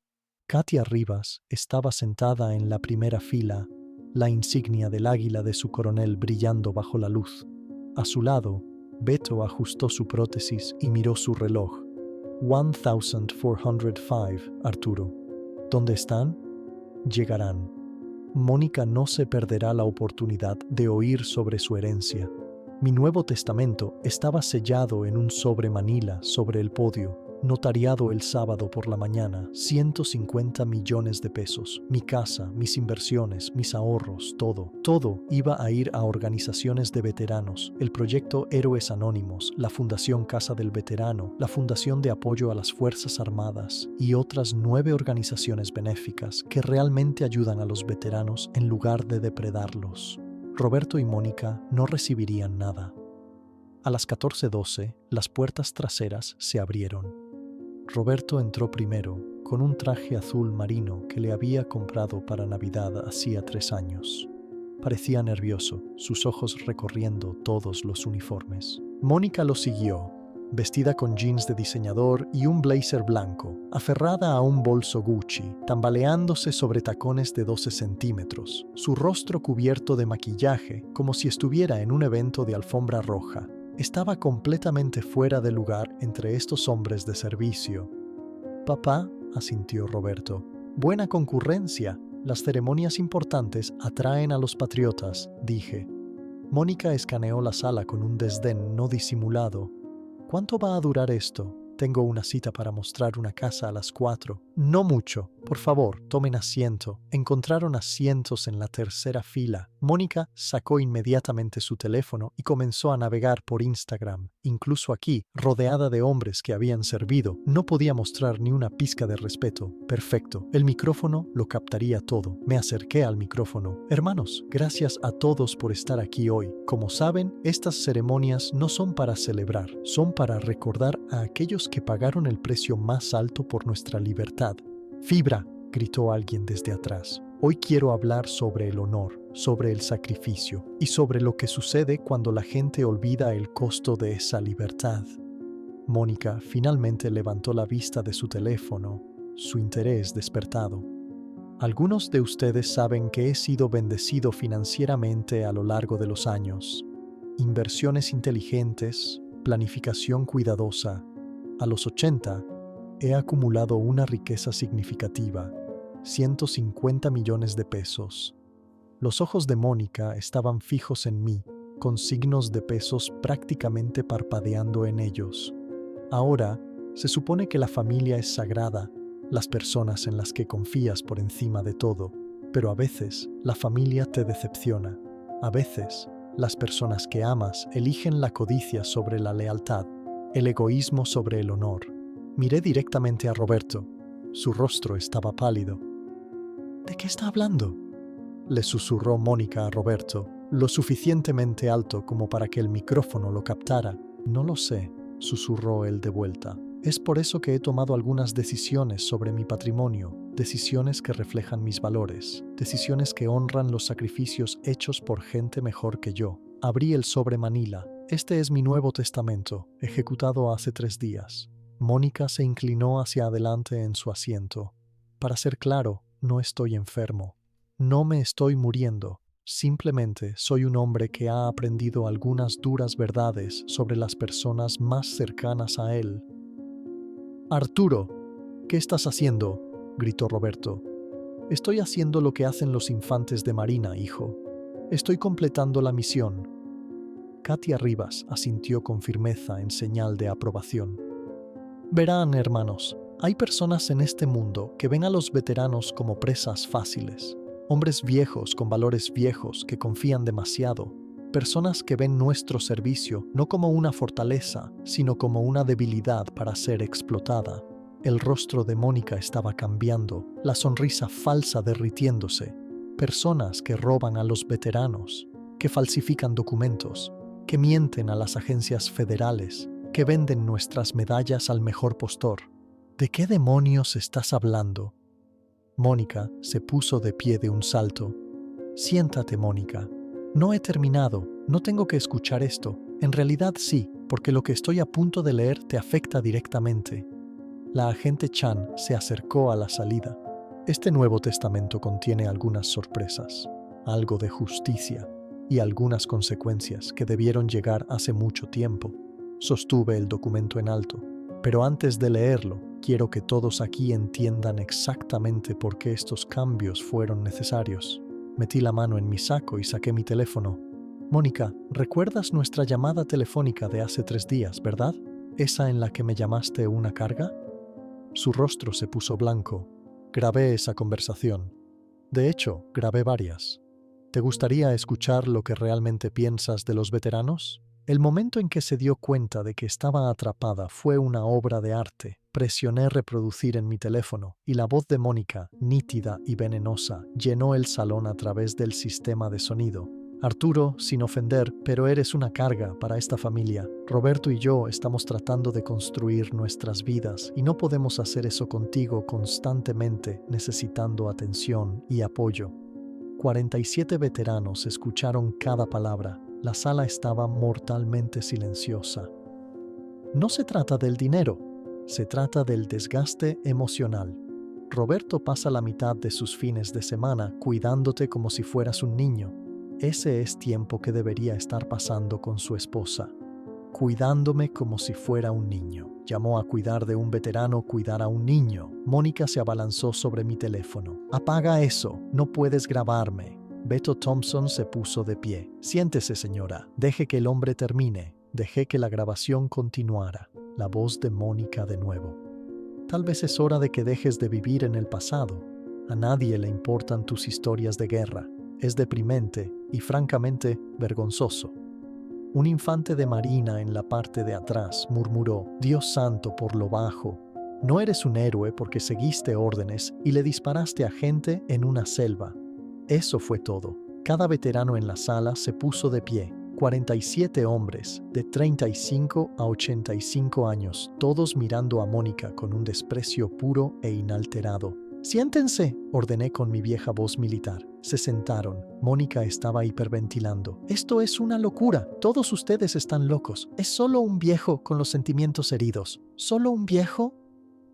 Speaker 1: Katia Rivas estaba sentada en la primera fila, la insignia del águila de su coronel brillando bajo la luz. A su lado, Beto ajustó su prótesis y miró su reloj. 1405, Arturo. ¿Dónde están? Llegarán. Mónica no se perderá la oportunidad de oír sobre su herencia. Mi Nuevo Testamento estaba sellado en un sobre manila sobre el podio. Notariado el sábado por la mañana, 150 millones de pesos. Mi casa, mis inversiones, mis ahorros, todo iba a ir a organizaciones de veteranos, el proyecto Héroes Anónimos, la Fundación Casa del Veterano, la Fundación de Apoyo a las Fuerzas Armadas y otras 9 organizaciones benéficas que realmente ayudan a los veteranos en lugar de depredarlos. Roberto y Mónica no recibirían nada. A las 14:12, las puertas traseras se abrieron. Roberto entró primero, con un traje azul marino que le había comprado para Navidad hacía 3 años. Parecía nervioso, sus ojos recorriendo todos los uniformes. Mónica lo siguió, vestida con jeans de diseñador y un blazer blanco, aferrada a un bolso Gucci, tambaleándose sobre tacones de 12 centímetros, su rostro cubierto de maquillaje como si estuviera en un evento de alfombra roja. Estaba completamente fuera de lugar entre estos hombres de servicio. «Papá», asintió Roberto. «Buena concurrencia. Las ceremonias importantes atraen a los patriotas», dije. Mónica escaneó la sala con un desdén no disimulado. «¿Cuánto va a durar esto? Tengo una cita para mostrar una casa a las 4. No mucho. Por favor, tomen asiento». Encontraron asientos en la tercera fila. Mónica sacó inmediatamente su teléfono y comenzó a navegar por Instagram. Incluso aquí, rodeada de hombres que habían servido, no podía mostrar ni una pizca de respeto. Perfecto. El micrófono lo captaría todo. Me acerqué al micrófono. «Hermanos, gracias a todos por estar aquí hoy. Como saben, estas ceremonias no son para celebrar, son para recordar a aquellos que pagaron el precio más alto por nuestra libertad». «Fibra», gritó alguien desde atrás. «Hoy quiero hablar sobre el honor, sobre el sacrificio y sobre lo que sucede cuando la gente olvida el costo de esa libertad». Mónica finalmente levantó la vista de su teléfono, su interés despertado. «Algunos de ustedes saben que he sido bendecido financieramente a lo largo de los años. Inversiones inteligentes, planificación cuidadosa. A los 80, he acumulado una riqueza significativa, 150 millones de pesos». Los ojos de Mónica estaban fijos en mí, con signos de pesos prácticamente parpadeando en ellos. Ahora, se supone que la familia es sagrada, las personas en las que confías por encima de todo, pero a veces la familia te decepciona. A veces, las personas que amas eligen la codicia sobre la lealtad, el egoísmo sobre el honor. Miré directamente a Roberto. Su rostro estaba pálido. «¿De qué está hablando?», le susurró Mónica a Roberto, lo suficientemente alto como para que el micrófono lo captara. «No lo sé», susurró él de vuelta. «Es por eso que he tomado algunas decisiones sobre mi patrimonio, decisiones que reflejan mis valores, decisiones que honran los sacrificios hechos por gente mejor que yo». Abrí el sobre manila. «Este es mi Nuevo Testamento, ejecutado hace 3 días». Mónica se inclinó hacia adelante en su asiento. «Para ser claro, no estoy enfermo. No me estoy muriendo. Simplemente soy un hombre que ha aprendido algunas duras verdades sobre las personas más cercanas a él». «Arturo, ¿qué estás haciendo?», gritó Roberto. «Estoy haciendo lo que hacen los infantes de marina, hijo. Estoy completando la misión». Katia Rivas asintió con firmeza en señal de aprobación. «Verán, hermanos, hay personas en este mundo que ven a los veteranos como presas fáciles. Hombres viejos con valores viejos que confían demasiado. Personas que ven nuestro servicio no como una fortaleza, sino como una debilidad para ser explotada». El rostro de Mónica estaba cambiando, la sonrisa falsa derritiéndose. Personas que roban a los veteranos, que falsifican documentos, que mienten a las agencias federales, que venden nuestras medallas al mejor postor. ¿De qué demonios estás hablando? Mónica se puso de pie de un salto. «Siéntate, Mónica. No he terminado, no tengo que escuchar esto. En realidad sí, porque lo que estoy a punto de leer te afecta directamente». La agente Chan se acercó a la salida. «Este Nuevo Testamento contiene algunas sorpresas, algo de justicia y algunas consecuencias que debieron llegar hace mucho tiempo». Sostuve el documento en alto. «Pero antes de leerlo, quiero que todos aquí entiendan exactamente por qué estos cambios fueron necesarios». Metí la mano en mi saco y saqué mi teléfono. «Mónica, ¿recuerdas nuestra llamada telefónica de hace 3 días, verdad? ¿Esa en la que me llamaste una carga? Su rostro se puso blanco. Grabé esa conversación. De hecho, grabé varias. ¿Te gustaría escuchar lo que realmente piensas de los veteranos? El momento en que se dio cuenta de que estaba atrapada fue una obra de arte. Presioné reproducir en mi teléfono y la voz de Mónica, nítida y venenosa, llenó el salón a través del sistema de sonido. Arturo, sin ofender, pero eres una carga para esta familia. Roberto y yo estamos tratando de construir nuestras vidas y no podemos hacer eso contigo constantemente necesitando atención y apoyo. 47 veteranos escucharon cada palabra. La sala estaba mortalmente silenciosa. No se trata del dinero, se trata del desgaste emocional. Roberto pasa la mitad de sus fines de semana cuidándote como si fueras un niño. Ese es tiempo que debería estar pasando con su esposa. Cuidándome como si fuera un niño. Llamó a cuidar de un veterano cuidar a un niño. Mónica se abalanzó sobre mi teléfono. Apaga eso, no puedes grabarme. Beto Thompson se puso de pie. Siéntese, señora. Deje que el hombre termine. Dejé que la grabación continuara. La voz de Mónica de nuevo. Tal vez es hora de que dejes de vivir en el pasado. A nadie le importan tus historias de guerra. Es deprimente y francamente vergonzoso. Un infante de marina en la parte de atrás murmuró, Dios santo por lo bajo. No eres un héroe porque seguiste órdenes y le disparaste a gente en una selva. Eso fue todo. Cada veterano en la sala se puso de pie. 47 hombres, de 35 a 85 años, todos mirando a Mónica con un desprecio puro e inalterado. «Siéntense», ordené con mi vieja voz militar. Se sentaron. Mónica estaba hiperventilando. «Esto es una locura. Todos ustedes están locos. Es solo un viejo con los sentimientos heridos». ¿Solo un viejo?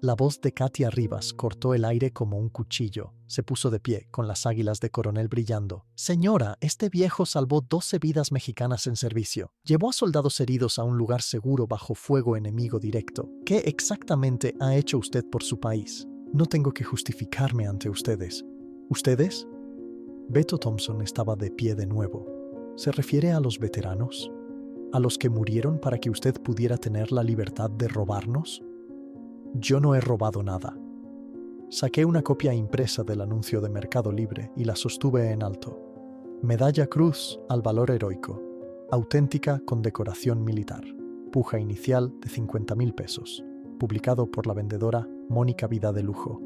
Speaker 1: La voz de Katia Rivas cortó el aire como un cuchillo. Se puso de pie, con las águilas de coronel brillando. «Señora, este viejo salvó 12 vidas mexicanas en servicio. Llevó a soldados heridos a un lugar seguro bajo fuego enemigo directo. ¿Qué exactamente ha hecho usted por su país? No tengo que justificarme ante ustedes». ¿Ustedes? Beto Thompson estaba de pie de nuevo. ¿Se refiere a los veteranos? ¿A los que murieron para que usted pudiera tener la libertad de robarnos? Yo no he robado nada. Saqué una copia impresa del anuncio de Mercado Libre y la sostuve en alto. Medalla Cruz al valor heroico. Auténtica condecoración militar. Puja inicial de 50,000 pesos. Publicado por la vendedora Mónica Vida de Lujo.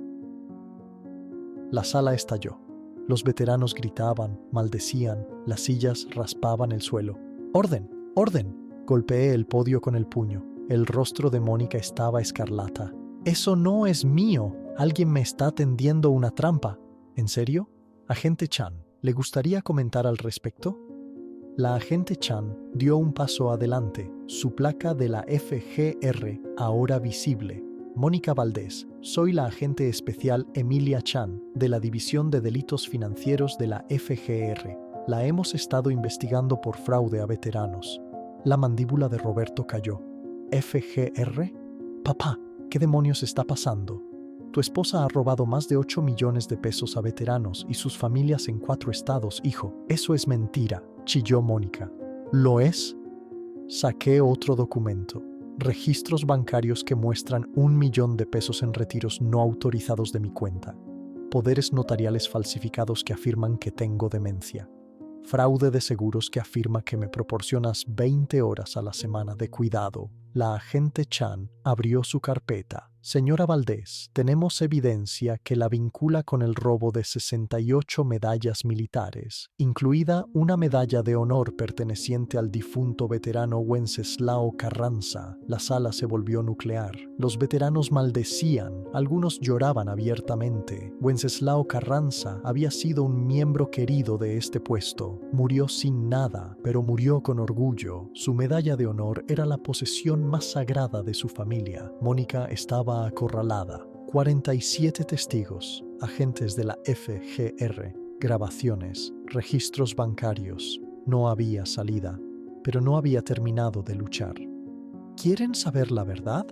Speaker 1: La sala estalló. Los veteranos gritaban, maldecían, las sillas raspaban el suelo. ¡Orden! ¡Orden! Golpeé el podio con el puño. El rostro de Mónica estaba escarlata. «Eso no es mío. Alguien me está tendiendo una trampa». ¿En serio? Agente Chan, ¿le gustaría comentar al respecto? La agente Chan dio un paso adelante. Su placa de la FGR, ahora visible. Mónica Valdés, soy la agente especial Emilia Chan, de la División de Delitos Financieros de la FGR. La hemos estado investigando por fraude a veteranos. La mandíbula de Roberto cayó. ¿FGR? Papá, ¿qué demonios está pasando? Tu esposa ha robado más de 8 millones de pesos a veteranos y sus familias en 4 estados, hijo. Eso es mentira, chilló Mónica. ¿Lo es? Saqué otro documento. Registros bancarios que muestran 1 millón de pesos en retiros no autorizados de mi cuenta. Poderes notariales falsificados que afirman que tengo demencia. Fraude de seguros que afirma que me proporcionas 20 horas a la semana de cuidado. La agente Chan abrió su carpeta. Señora Valdés, tenemos evidencia que la vincula con el robo de 68 medallas militares, incluida una medalla de honor perteneciente al difunto veterano Wenceslao Carranza. La sala se volvió nuclear. Los veteranos maldecían, algunos lloraban abiertamente. Wenceslao Carranza había sido un miembro querido de este puesto. Murió sin nada, pero murió con orgullo. Su medalla de honor era la posesión más sagrada de su familia. Mónica estaba acorralada. 47 testigos, agentes de la FGR, grabaciones, registros bancarios. No había salida, pero no había terminado de luchar. ¿Quieren saber la verdad?,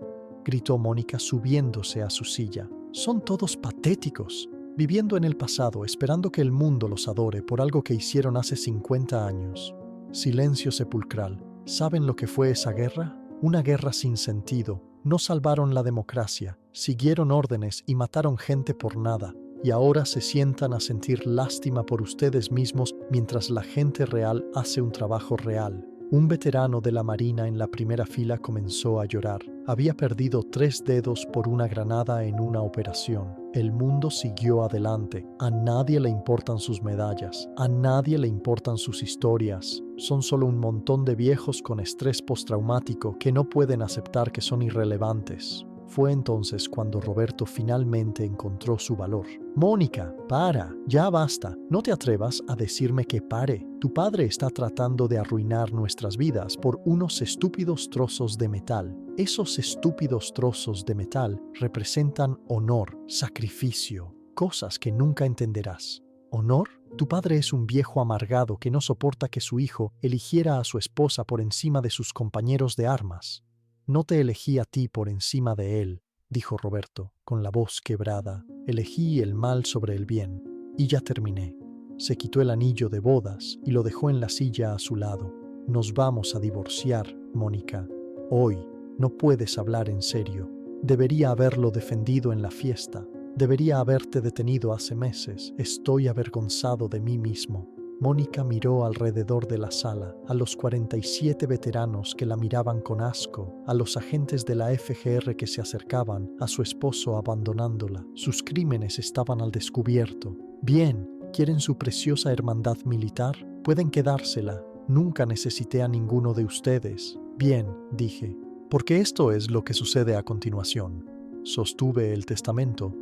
Speaker 1: gritó Mónica subiéndose a su silla. Son todos patéticos, viviendo en el pasado, esperando que el mundo los adore por algo que hicieron hace 50 años. Silencio sepulcral. ¿Saben lo que fue esa guerra? Una guerra sin sentido. No salvaron la democracia, siguieron órdenes y mataron gente por nada. Y ahora se sientan a sentir lástima por ustedes mismos mientras la gente real hace un trabajo real. Un veterano de la Marina en la primera fila comenzó a llorar. Había perdido 3 dedos por una granada en una operación. El mundo siguió adelante. A nadie le importan sus medallas. A nadie le importan sus historias. Son solo un montón de viejos con estrés postraumático que no pueden aceptar que son irrelevantes. Fue entonces cuando Roberto finalmente encontró su valor. Mónica, para, ya basta. No te atrevas a decirme que pare. Tu padre está tratando de arruinar nuestras vidas por unos estúpidos trozos de metal. Esos estúpidos trozos de metal representan honor, sacrificio, cosas que nunca entenderás. ¿Honor? Tu padre es un viejo amargado que no soporta que su hijo eligiera a su esposa por encima de sus compañeros de armas. No te elegí a ti por encima de él, dijo Roberto, con la voz quebrada. Elegí el mal sobre el bien, y ya terminé. Se quitó el anillo de bodas y lo dejó en la silla a su lado. Nos vamos a divorciar, Mónica. Hoy no puedes hablar en serio. Debería haberlo defendido en la fiesta. Debería haberte detenido hace meses. Estoy avergonzado de mí mismo. Mónica miró alrededor de la sala, a los 47 veteranos que la miraban con asco, a los agentes de la FGR que se acercaban, a su esposo abandonándola. Sus crímenes estaban al descubierto. Bien, ¿quieren su preciosa hermandad militar? Pueden quedársela. Nunca necesité a ninguno de ustedes. Bien, dije, porque esto es lo que sucede a continuación. Sostuve el testamento.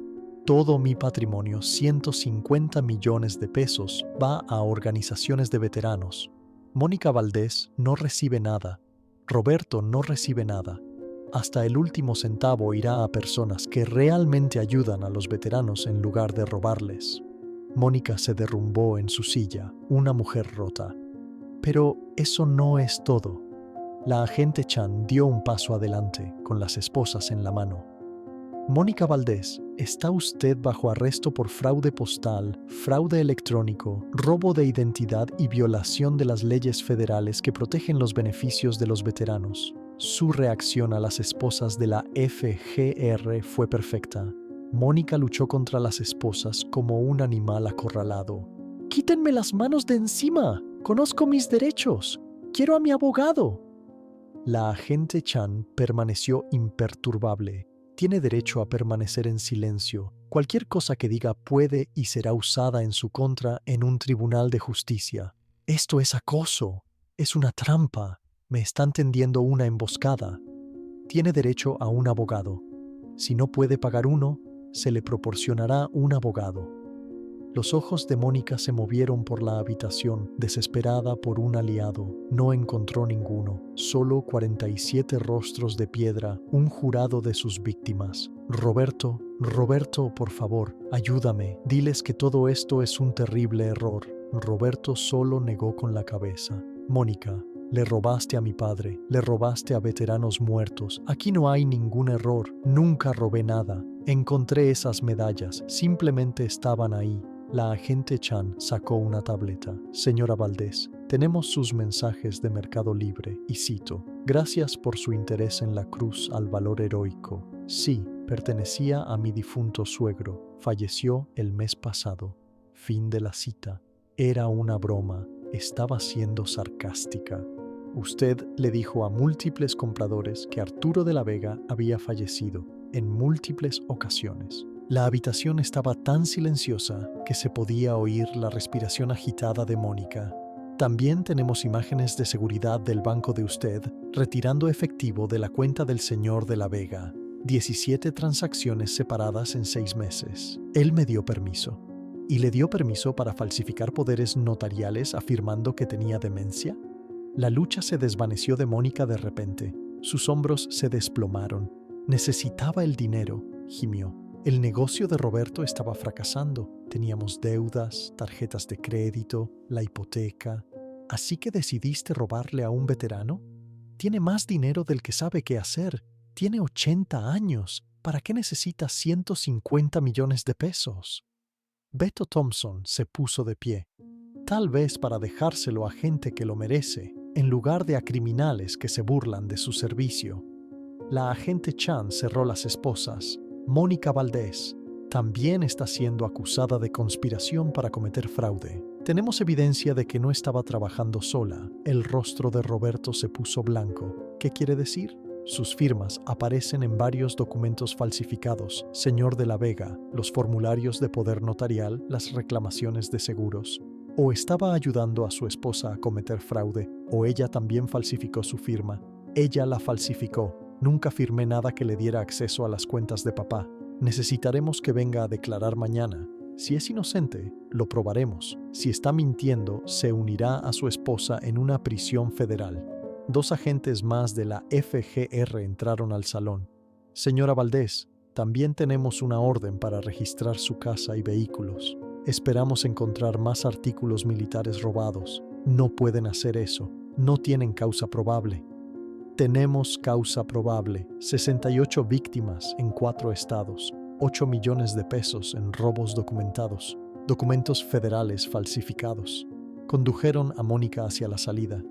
Speaker 1: Todo mi patrimonio, 150 millones de pesos, va a organizaciones de veteranos. Mónica Valdés no recibe nada. Roberto no recibe nada. Hasta el último centavo irá a personas que realmente ayudan a los veteranos en lugar de robarles. Mónica se derrumbó en su silla, una mujer rota. Pero eso no es todo. La agente Chan dio un paso adelante, con las esposas en la mano. Mónica Valdés, está usted bajo arresto por fraude postal, fraude electrónico, robo de identidad y violación de las leyes federales que protegen los beneficios de los veteranos. Su reacción a las esposas de la FGR fue perfecta. Mónica luchó contra las esposas como un animal acorralado. ¡Quítenme las manos de encima! ¡Conozco mis derechos! ¡Quiero a mi abogado! La agente Chan permaneció imperturbable. Tiene derecho a permanecer en silencio. Cualquier cosa que diga puede y será usada en su contra en un tribunal de justicia. Esto es acoso. Es una trampa. Me están tendiendo una emboscada. Tiene derecho a un abogado. Si no puede pagar uno, se le proporcionará un abogado. Los ojos de Mónica se movieron por la habitación, desesperada por un aliado. No encontró ninguno, solo 47 rostros de piedra, un jurado de sus víctimas. Roberto, por favor, ayúdame. Diles que todo esto es un terrible error. Roberto solo negó con la cabeza. Mónica, le robaste a mi padre, le robaste a veteranos muertos. Aquí no hay ningún error. Nunca robé nada. Encontré esas medallas, simplemente estaban ahí. La agente Chan sacó una tableta. Señora Valdés, tenemos sus mensajes de Mercado Libre y cito: gracias por su interés en la cruz al valor heroico. Sí, pertenecía a mi difunto suegro. Falleció el mes pasado. Fin de la cita. Era una broma. Estaba siendo sarcástica. Usted le dijo a múltiples compradores que Arturo de la Vega había fallecido en múltiples ocasiones. La habitación estaba tan silenciosa que se podía oír la respiración agitada de Mónica. También tenemos imágenes de seguridad del banco de usted retirando efectivo de la cuenta del señor de la Vega. 17 transacciones separadas en 6 meses. Él me dio permiso. ¿Y le dio permiso para falsificar poderes notariales afirmando que tenía demencia? La lucha se desvaneció de Mónica de repente. Sus hombros se desplomaron. Necesitaba el dinero, gimió. El negocio de Roberto estaba fracasando. Teníamos deudas, tarjetas de crédito, la hipoteca. ¿Así que decidiste robarle a un veterano? Tiene más dinero del que sabe qué hacer. Tiene 80 años. ¿Para qué necesita 150 millones de pesos? Beto Thompson se puso de pie. Tal vez para dejárselo a gente que lo merece. en lugar de a criminales que se burlan de su servicio. La agente Chan cerró las esposas. Mónica Valdés también está siendo acusada de conspiración para cometer fraude. Tenemos evidencia de que no estaba trabajando sola. El rostro de Roberto se puso blanco. ¿Qué quiere decir? Sus firmas aparecen en varios documentos falsificados. Señor de la Vega, los formularios de poder notarial, las reclamaciones de seguros. O estaba ayudando a su esposa a cometer fraude, o ella también falsificó su firma. Ella la falsificó. Nunca firmé nada que le diera acceso a las cuentas de papá. Necesitaremos que venga a declarar mañana. Si es inocente, lo probaremos. Si está mintiendo, se unirá a su esposa en una prisión federal. 2 agentes más de la FGR entraron al salón. Señora Valdés, también tenemos una orden para registrar su casa y vehículos. Esperamos encontrar más artículos militares robados. No pueden hacer eso. No tienen causa probable. Tenemos causa probable. 68 víctimas en 4 estados. 8 millones de pesos en robos documentados. Documentos federales falsificados. Condujeron a Mónica hacia la salida.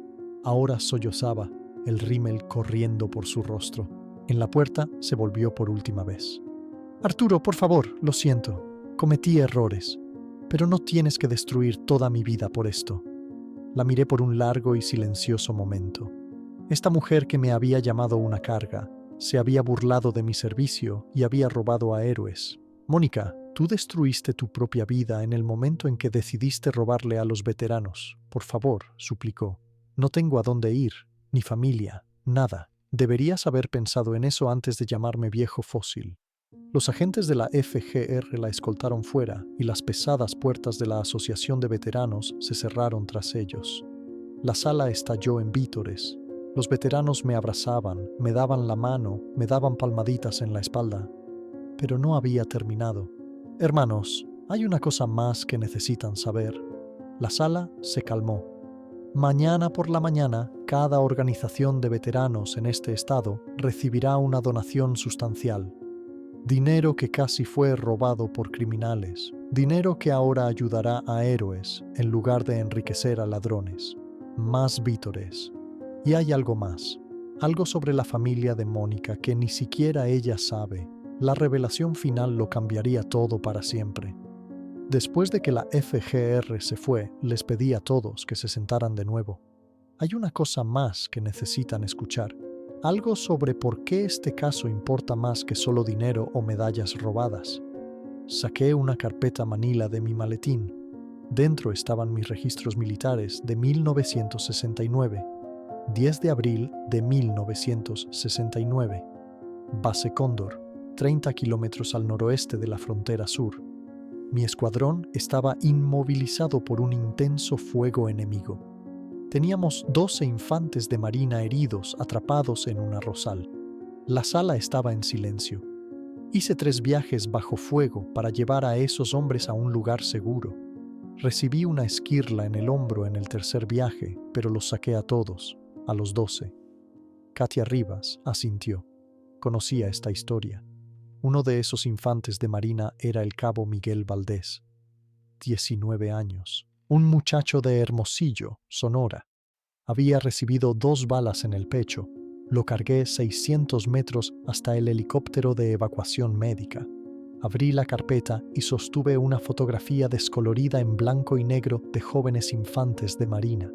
Speaker 1: Ahora sollozaba, el rímel corriendo por su rostro. En la puerta se volvió por última vez. Arturo, por favor, lo siento. Cometí errores. Pero no tienes que destruir toda mi vida por esto. La miré por un largo y silencioso momento. Esta mujer que me había llamado una carga, se había burlado de mi servicio y había robado a héroes. Mónica, tú destruiste tu propia vida en el momento en que decidiste robarle a los veteranos. Por favor, suplicó. No tengo a dónde ir, ni familia, nada. Deberías haber pensado en eso antes de llamarme viejo fósil. Los agentes de la FGR la escoltaron fuera y las pesadas puertas de la Asociación de Veteranos se cerraron tras ellos. La sala estalló en vítores. Los veteranos me abrazaban, me daban la mano, me daban palmaditas en la espalda. Pero no había terminado. Hermanos, hay una cosa más que necesitan saber. La sala se calmó. Mañana por la mañana, cada organización de veteranos en este estado recibirá una donación sustancial. Dinero que casi fue robado por criminales. Dinero que ahora ayudará a héroes en lugar de enriquecer a ladrones. Más vítores. Y hay algo más. Algo sobre la familia de Mónica que ni siquiera ella sabe. La revelación final lo cambiaría todo para siempre. Después de que la FGR se fue, les pedí a todos que se sentaran de nuevo. Hay una cosa más que necesitan escuchar. Algo sobre por qué este caso importa más que solo dinero o medallas robadas. Saqué una carpeta manila de mi maletín. Dentro estaban mis registros militares de 1969. 10 de abril de 1969. Base Cóndor, 30 kilómetros al noroeste de la frontera sur. Mi escuadrón estaba inmovilizado por un intenso fuego enemigo. Teníamos 12 infantes de marina heridos atrapados en un arrozal. La sala estaba en silencio. Hice 3 viajes bajo fuego para llevar a esos hombres a un lugar seguro. Recibí una esquirla en el hombro en el tercer viaje, pero los saqué a todos, a los 12. Katia Rivas asintió. Conocía esta historia. Uno de esos infantes de marina era el cabo Miguel Valdés. 19 años. Un muchacho de Hermosillo, Sonora. Había recibido 2 balas en el pecho. Lo cargué 600 metros hasta el helicóptero de evacuación médica. Abrí la carpeta y sostuve una fotografía descolorida en blanco y negro de jóvenes infantes de marina.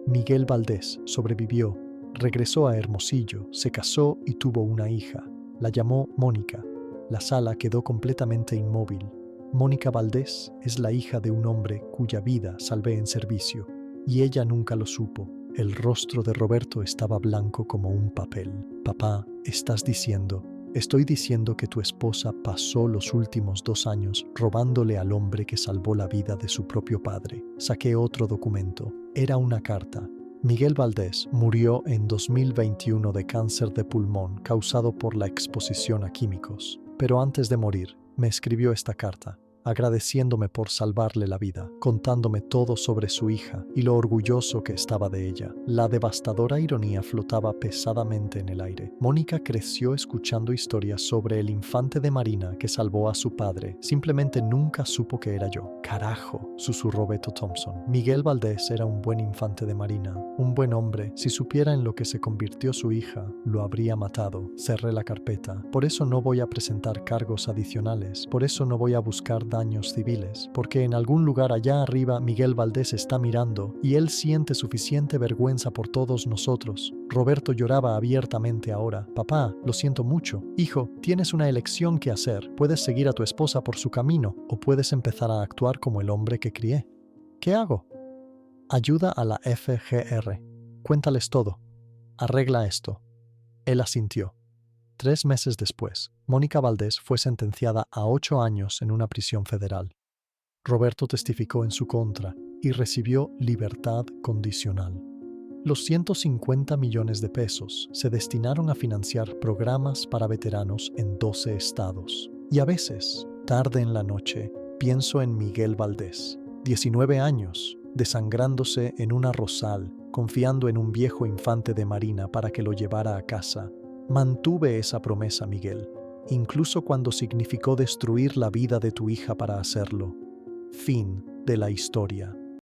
Speaker 1: Miguel Valdés sobrevivió, regresó a Hermosillo, se casó y tuvo una hija. La llamó Mónica. La sala quedó completamente inmóvil. Mónica Valdés es la hija de un hombre cuya vida salvé en servicio, y ella nunca lo supo. El rostro de Roberto estaba blanco como un papel. Papá, estoy diciendo que tu esposa pasó los últimos 2 años robándole al hombre que salvó la vida de su propio padre. Saqué otro documento. Era una carta. Miguel Valdés murió en 2021 de cáncer de pulmón causado por la exposición a químicos. Pero antes de morir, me escribió esta carta. agradeciéndome por salvarle la vida, contándome todo sobre su hija y lo orgulloso que estaba de ella. La devastadora ironía flotaba pesadamente en el aire. Mónica creció escuchando historias sobre el infante de marina que salvó a su padre. Simplemente nunca supo que era yo. Carajo, susurró Beto Thompson. Miguel Valdés era un buen infante de marina, un buen hombre. Si supiera en lo que se convirtió su hija, lo habría matado. Cerré la carpeta. Por eso no voy a presentar cargos adicionales. Por eso no voy a buscar daños civiles. Porque en algún lugar allá arriba Miguel Valdés está mirando y él siente suficiente vergüenza por todos nosotros. Roberto lloraba abiertamente ahora. Papá, lo siento mucho. Hijo, tienes una elección que hacer. Puedes seguir a tu esposa por su camino o puedes empezar a actuar como el hombre que crié. ¿Qué hago? Ayuda a la FGR. Cuéntales todo. Arregla esto. Él asintió. 3 meses después, Mónica Valdés fue sentenciada a 8 años en una prisión federal. Roberto testificó en su contra y recibió libertad condicional. Los 150 millones de pesos se destinaron a financiar programas para veteranos en 12 estados. Y a veces, tarde en la noche, pienso en Miguel Valdés, 19 años, desangrándose en un arrozal, confiando en un viejo infante de marina para que lo llevara a casa. Mantuve esa promesa, Miguel, incluso cuando significó destruir la vida de tu hija para hacerlo. Fin de la historia.